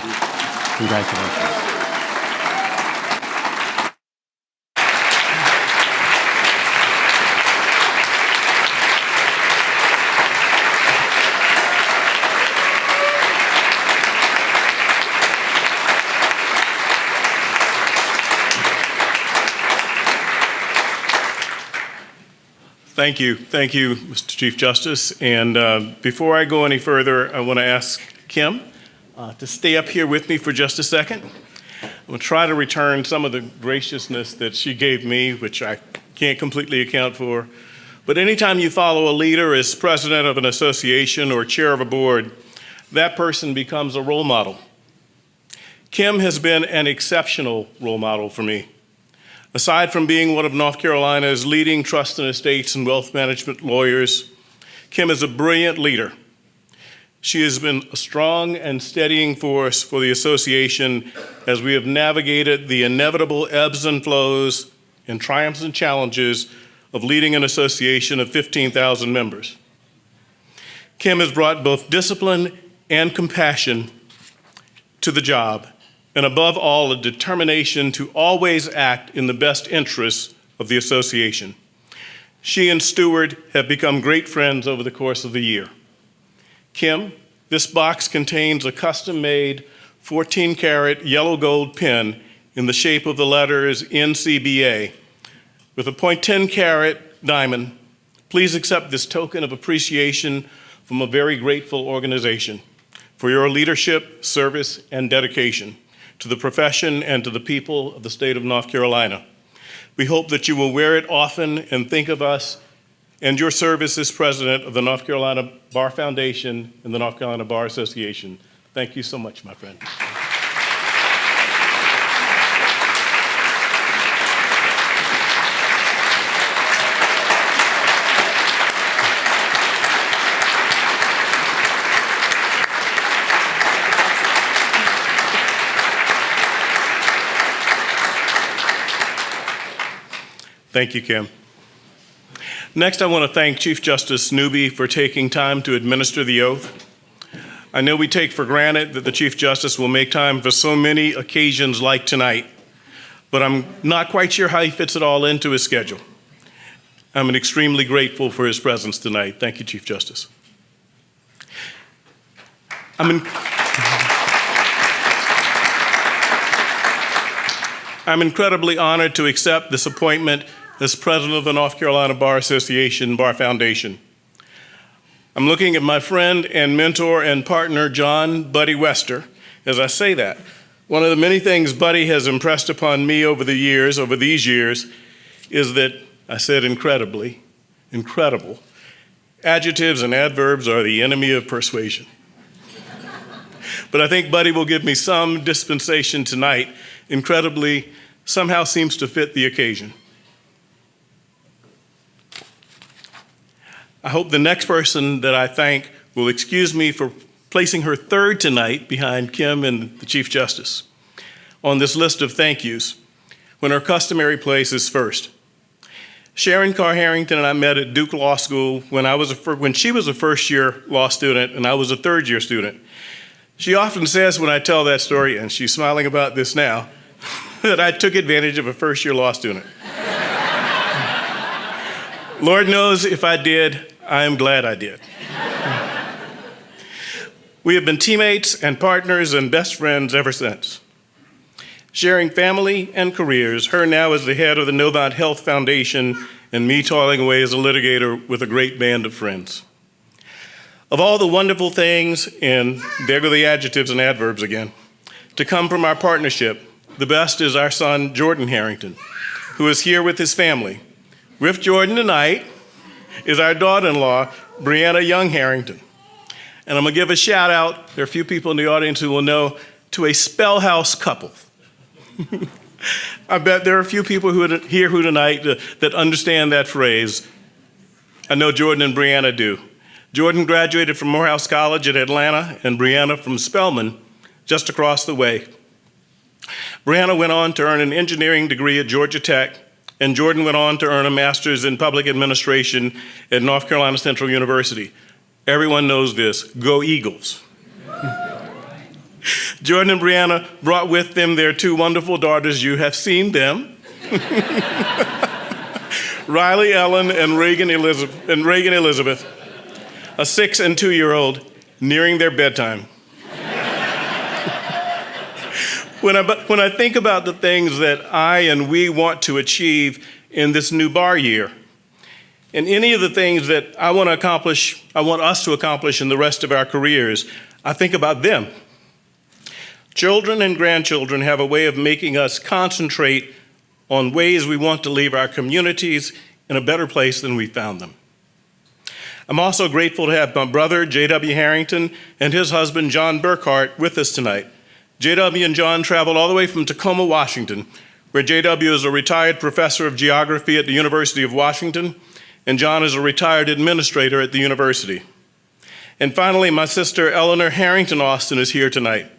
Congratulations. Thank you, Mr. Chief Justice. And before I go any further, I want to ask Kim to stay up here with me for just a second. I'm going to try to return some of the graciousness that she gave me, which I can't completely account for. But anytime you follow a leader as president of an association or chair of a board, that person becomes a role model. Kim has been an exceptional role model for me. Aside from being one of North Carolina's leading trust and estates and wealth management lawyers, Kim is a brilliant leader. She has been a strong and steadying force for the association as we have navigated the inevitable ebbs and flows and triumphs and challenges of leading an association of 15,000 members. Kim has brought both discipline and compassion to the job, and above all, a determination to always act in the best interests of the association. She and Stuart have become great friends over the course of the year. Kim, this box contains a custom-made 14-karat yellow gold pin in the shape of the letters NCBA with a .10 carat diamond. Please accept this token of appreciation from a very grateful organization for your leadership, service, and dedication to the profession and to the people of the state of North Carolina. We hope that you will wear it often and think of us and your service as president of the North Carolina Bar Foundation and the North Carolina Bar Association. Thank you so much, my friend. Thank you, Kim. Next, I want to thank Chief Justice Newby for taking time to administer the oath. I know we take for granted that the Chief Justice will make time for so many occasions like tonight, but I'm not quite sure how he fits it all into his schedule. I'm extremely grateful for his presence tonight. Thank you, Chief Justice. I'm incredibly honored to accept this appointment as president of the North Carolina Bar Association Bar Foundation. I'm looking at my friend and mentor and partner, John Buddy Wester, as I say that. One of the many things Buddy has impressed upon me over these years, is that, I said incredibly, incredible. Adjectives and adverbs are the enemy of persuasion. But I think Buddy will give me some dispensation tonight. Incredibly, somehow seems to fit the occasion. I hope the next person that I thank will excuse me for placing her third tonight behind Kim and the Chief Justice on this list of thank yous, when her customary place is first. Sharon Carr Harrington and I met at Duke Law School when she was a first-year law student and I was a third-year student. She often says when I tell that story, and she's smiling about this now, that I took advantage of a first-year law student. Lord knows if I did, I am glad I did. We have been teammates and partners and best friends ever since. Sharing family and careers, her now as the head of the Novant Health Foundation and me toiling away as a litigator with a great band of friends. Of all the wonderful things, and there go the adjectives and adverbs again, to come from our partnership, the best is our son, Jordan Harrington, who is here with his family. With Jordan tonight is our daughter-in-law, Brianna Young Harrington. And I'm gonna give a shout out, there are a few people in the audience who will know, to a Spellhouse couple. I bet there are a few people here who tonight that understand that phrase. I know Jordan and Brianna do. Jordan graduated from Morehouse College in Atlanta, and Brianna from Spelman, just across the way. Brianna went on to earn an engineering degree at Georgia Tech, and Jordan went on to earn a master's in public administration at North Carolina Central University. Everyone knows this. Go Eagles. Jordan and Brianna brought with them their two wonderful daughters. You have seen them. Riley Ellen and Reagan Elizabeth, a 6- and 2-year-old, nearing their bedtime. When I think about the things that I and we want to achieve in this new bar year, and any of the things that I want us to accomplish in the rest of our careers, I think about them. Children and grandchildren have a way of making us concentrate on ways we want to leave our communities in a better place than we found them. I'm also grateful to have my brother, J.W. Harrington, and his husband, John Burkhart, with us tonight. J.W. and John traveled all the way from Tacoma, Washington, where J.W. is a retired professor of geography at the University of Washington, and John is a retired administrator at the university. And finally, my sister, Eleanor Harrington Austin, is here tonight.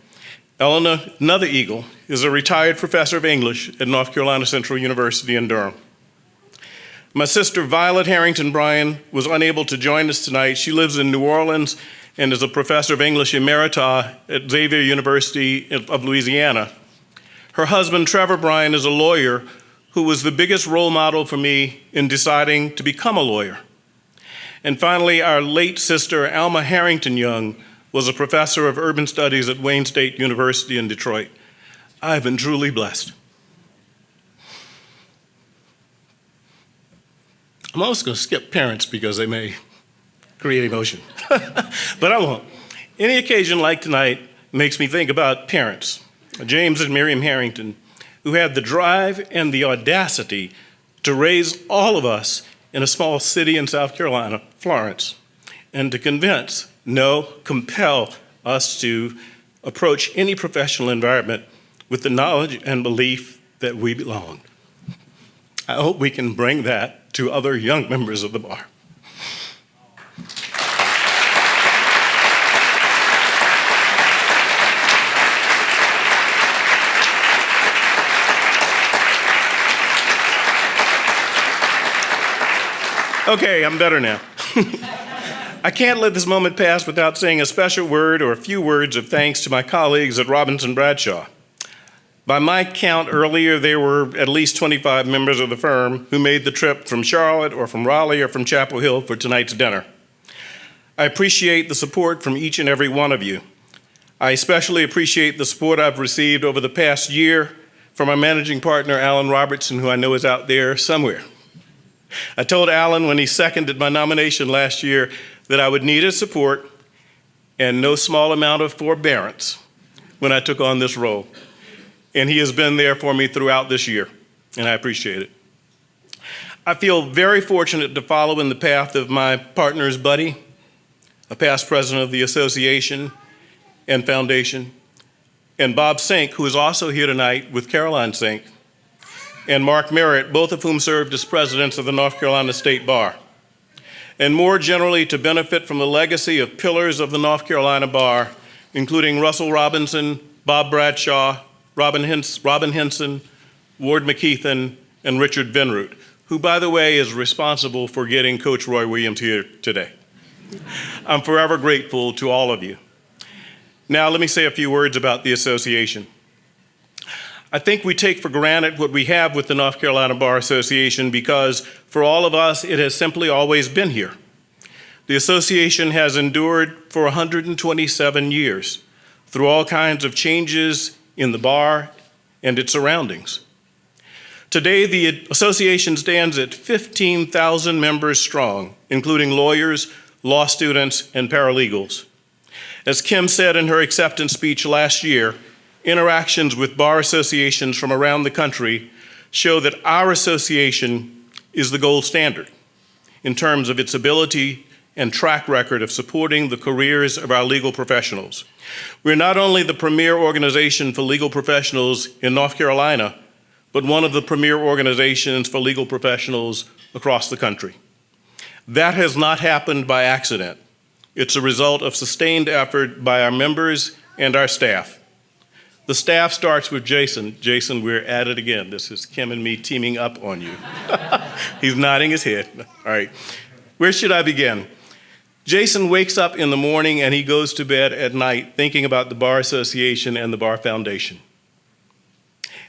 Eleanor, another Eagle, is a retired professor of English at North Carolina Central University in Durham. My sister, Violet Harrington Bryan, was unable to join us tonight. She lives in New Orleans and is a professor of English emerita at Xavier University of Louisiana. Her husband, Trevor Bryan, is a lawyer who was the biggest role model for me in deciding to become a lawyer. And finally, our late sister, Alma Harrington Young, was a professor of urban studies at Wayne State University in Detroit. I have been truly blessed. I'm also going to skip parents because they may create emotion, but I won't. Any occasion like tonight makes me think about parents, James and Miriam Harrington, who had the drive and the audacity to raise all of us in a small city in South Carolina, Florence, and to compel us to approach any professional environment with the knowledge and belief that we belong. I hope we can bring that to other young members of the bar. Okay, I'm better now. I can't let this moment pass without saying a special word or a few words of thanks to my colleagues at Robinson Bradshaw. By my count earlier, there were at least 25 members of the firm who made the trip from Charlotte or from Raleigh or from Chapel Hill for tonight's dinner. I appreciate the support from each and every one of you. I especially appreciate the support I've received over the past year from my managing partner, Alan Robertson, who I know is out there somewhere. I told Alan when he seconded my nomination last year that I would need his support and no small amount of forbearance when I took on this role. And he has been there for me throughout this year, and I appreciate it. I feel very fortunate to follow in the path of my partner's buddy, a past president of the association and foundation, and Bob Sink, who is also here tonight with Caroline Sink, and Mark Merritt, both of whom served as presidents of the North Carolina State Bar, and more generally to benefit from the legacy of pillars of the North Carolina Bar, including Russell Robinson, Bob Bradshaw, Robin Henson, Ward McKeithen, and Richard Vinroot, who, by the way, is responsible for getting Coach Roy Williams here today. I'm forever grateful to all of you. Now, let me say a few words about the association. I think we take for granted what we have with the North Carolina Bar Association because, for all of us, it has simply always been here. The association has endured for 127 years through all kinds of changes in the bar and its surroundings. Today, the association stands at 15,000 members strong, including lawyers, law students, and paralegals. As Kim said in her acceptance speech last year, interactions with bar associations from around the country show that our association is the gold standard in terms of its ability and track record of supporting the careers of our legal professionals. We're not only the premier organization for legal professionals in North Carolina, but one of the premier organizations for legal professionals across the country. That has not happened by accident. It's a result of sustained effort by our members and our staff. The staff starts with Jason. Jason, we're at it again. This is Kim and me teaming up on you. He's nodding his head. All right. Where should I begin? Jason wakes up in the morning and he goes to bed at night thinking about the Bar Association and the Bar Foundation,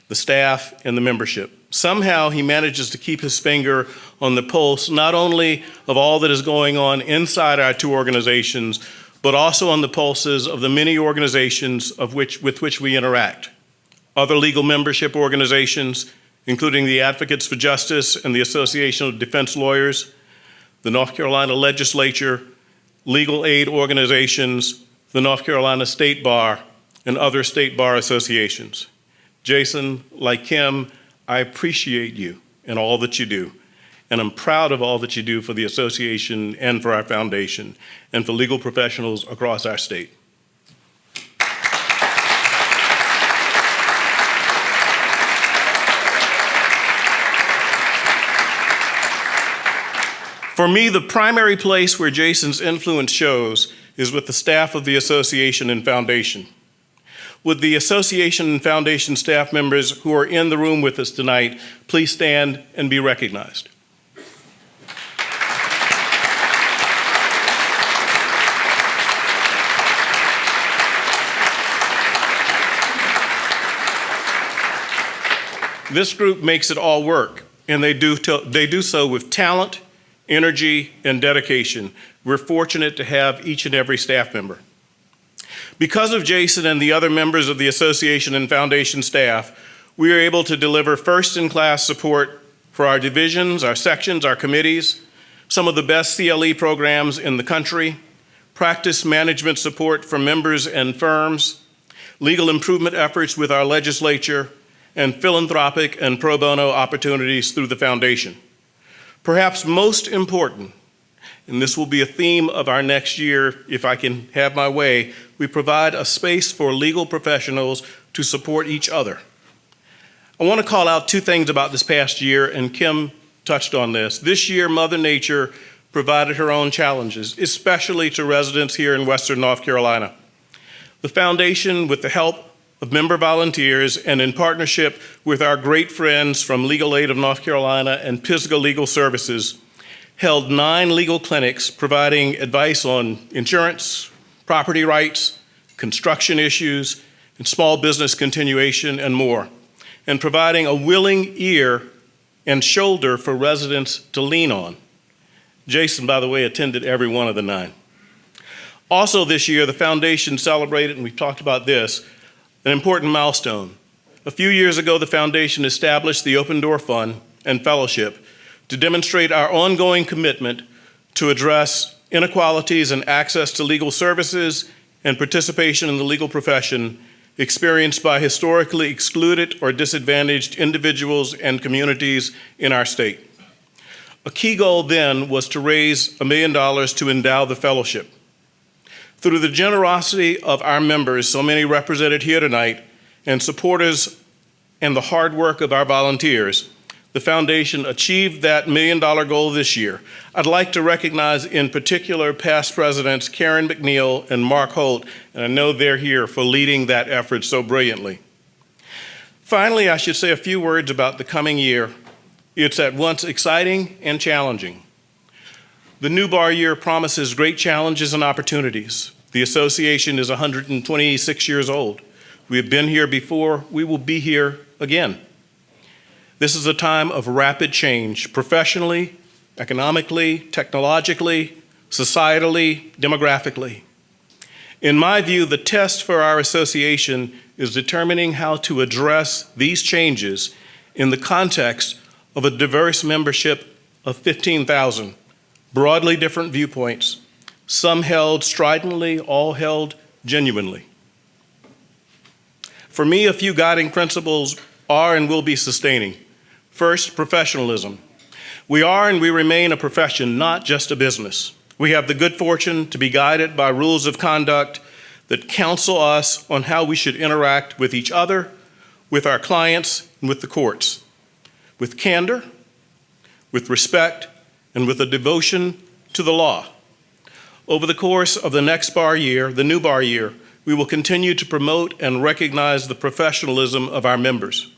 the staff and the membership. Somehow he manages to keep his finger on the pulse, not only of all that is going on inside our two organizations, but also on the pulses of the many organizations with which we interact. Other legal membership organizations, including the Advocates for Justice and the Association of Defense Lawyers, the North Carolina Legislature, legal aid organizations, the North Carolina State Bar, and other state bar associations. Jason, like Kim, I appreciate you and all that you do. And I'm proud of all that you do for the association and for our foundation and for legal professionals across our state. For me, the primary place where Jason's influence shows is with the staff of the association and foundation. Would the association and foundation staff members who are in the room with us tonight please stand and be recognized? This group makes it all work, and they do so with talent, energy, and dedication. We're fortunate to have each and every staff member. Because of Jason and the other members of the association and foundation staff, we are able to deliver first-in-class support for our divisions, our sections, our committees, some of the best CLE programs in the country, practice management support for members and firms, legal improvement efforts with our legislature, and philanthropic and pro bono opportunities through the foundation. Perhaps most important, and this will be a theme of our next year if I can have my way, we provide a space for legal professionals to support each other. I want to call out two things about this past year, and Kim touched on this. This year, Mother Nature provided her own challenges, especially to residents here in Western North Carolina. The foundation, with the help of member volunteers and in partnership with our great friends from Legal Aid of North Carolina and Pisgah Legal Services, held 9 legal clinics providing advice on insurance, property rights, construction issues, and small business continuation, and more, and providing a willing ear and shoulder for residents to lean on. Jason, by the way, attended every one of the 9. Also this year, the foundation celebrated, and we've talked about this, an important milestone. A few years ago, the foundation established the Open Door Fund and Fellowship to demonstrate our ongoing commitment to address inequalities in access to legal services and participation in the legal profession experienced by historically excluded or disadvantaged individuals and communities in our state. A key goal then was to raise $1 million to endow the fellowship. Through the generosity of our members, so many represented here tonight, and supporters and the hard work of our volunteers, the foundation achieved that $1 million goal this year. I'd like to recognize in particular past presidents Karen McNeil and Mark Holt, and I know they're here for leading that effort so brilliantly. Finally, I should say a few words about the coming year. It's at once exciting and challenging. The new bar year promises great challenges and opportunities. The association is 126 years old. We have been here before, we will be here again. This is a time of rapid change, professionally, economically, technologically, societally, demographically. In my view, the test for our association is determining how to address these changes in the context of a diverse membership of 15,000, broadly different viewpoints, some held stridently, all held genuinely. For me, a few guiding principles are and will be sustaining. First, professionalism. We are and we remain a profession, not just a business. We have the good fortune to be guided by rules of conduct that counsel us on how we should interact with each other, with our clients, and with the courts, with candor, with respect, and with a devotion to the law. Over the course of the next bar year, the new bar year, we will continue to promote and recognize the professionalism of our members.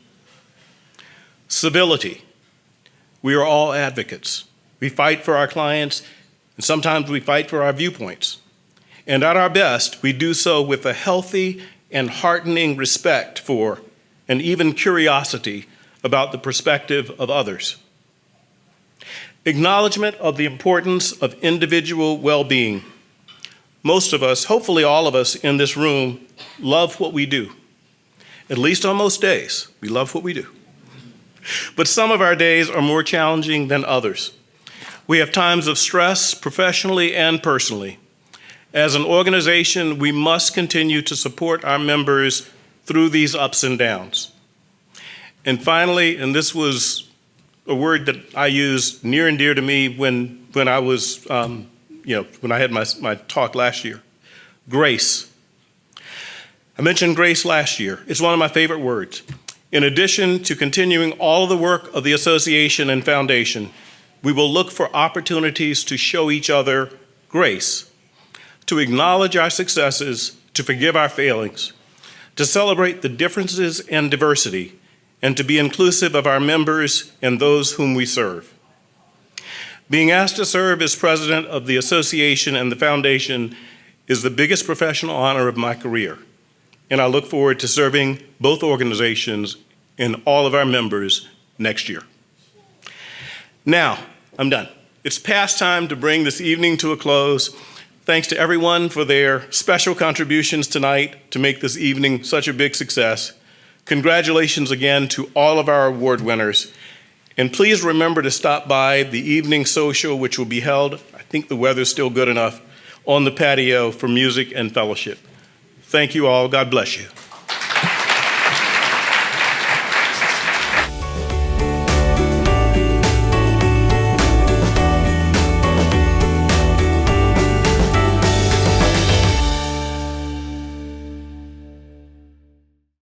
Civility. We are all advocates. We fight for our clients, and sometimes we fight for our viewpoints. And at our best, we do so with a healthy and heartening respect for, and even curiosity about the perspective of others. Acknowledgement of the importance of individual well-being. Most of us, hopefully all of us in this room, love what we do. At least on most days, we love what we do. But some of our days are more challenging than others. We have times of stress, professionally and personally. As an organization, we must continue to support our members through these ups and downs. And finally, and this was a word that I used near and dear to me when I was, when I had my talk last year, grace. I mentioned grace last year. It's one of my favorite words. In addition to continuing all of the work of the association and foundation, we will look for opportunities to show each other grace, to acknowledge our successes, to forgive our failings, to celebrate the differences and diversity, and to be inclusive of our members and those whom we serve. Being asked to serve as president of the association and the foundation is the biggest professional honor of my career, and I look forward to serving both organizations and all of our members next year. Now, I'm done. It's past time to bring this evening to a close. Thanks to everyone for their special contributions tonight to make this evening such a big success. Congratulations again to all of our award winners. And please remember to stop by the evening social, which will be held, I think the weather's still good enough, on the patio for music and fellowship. Thank you all. God bless you.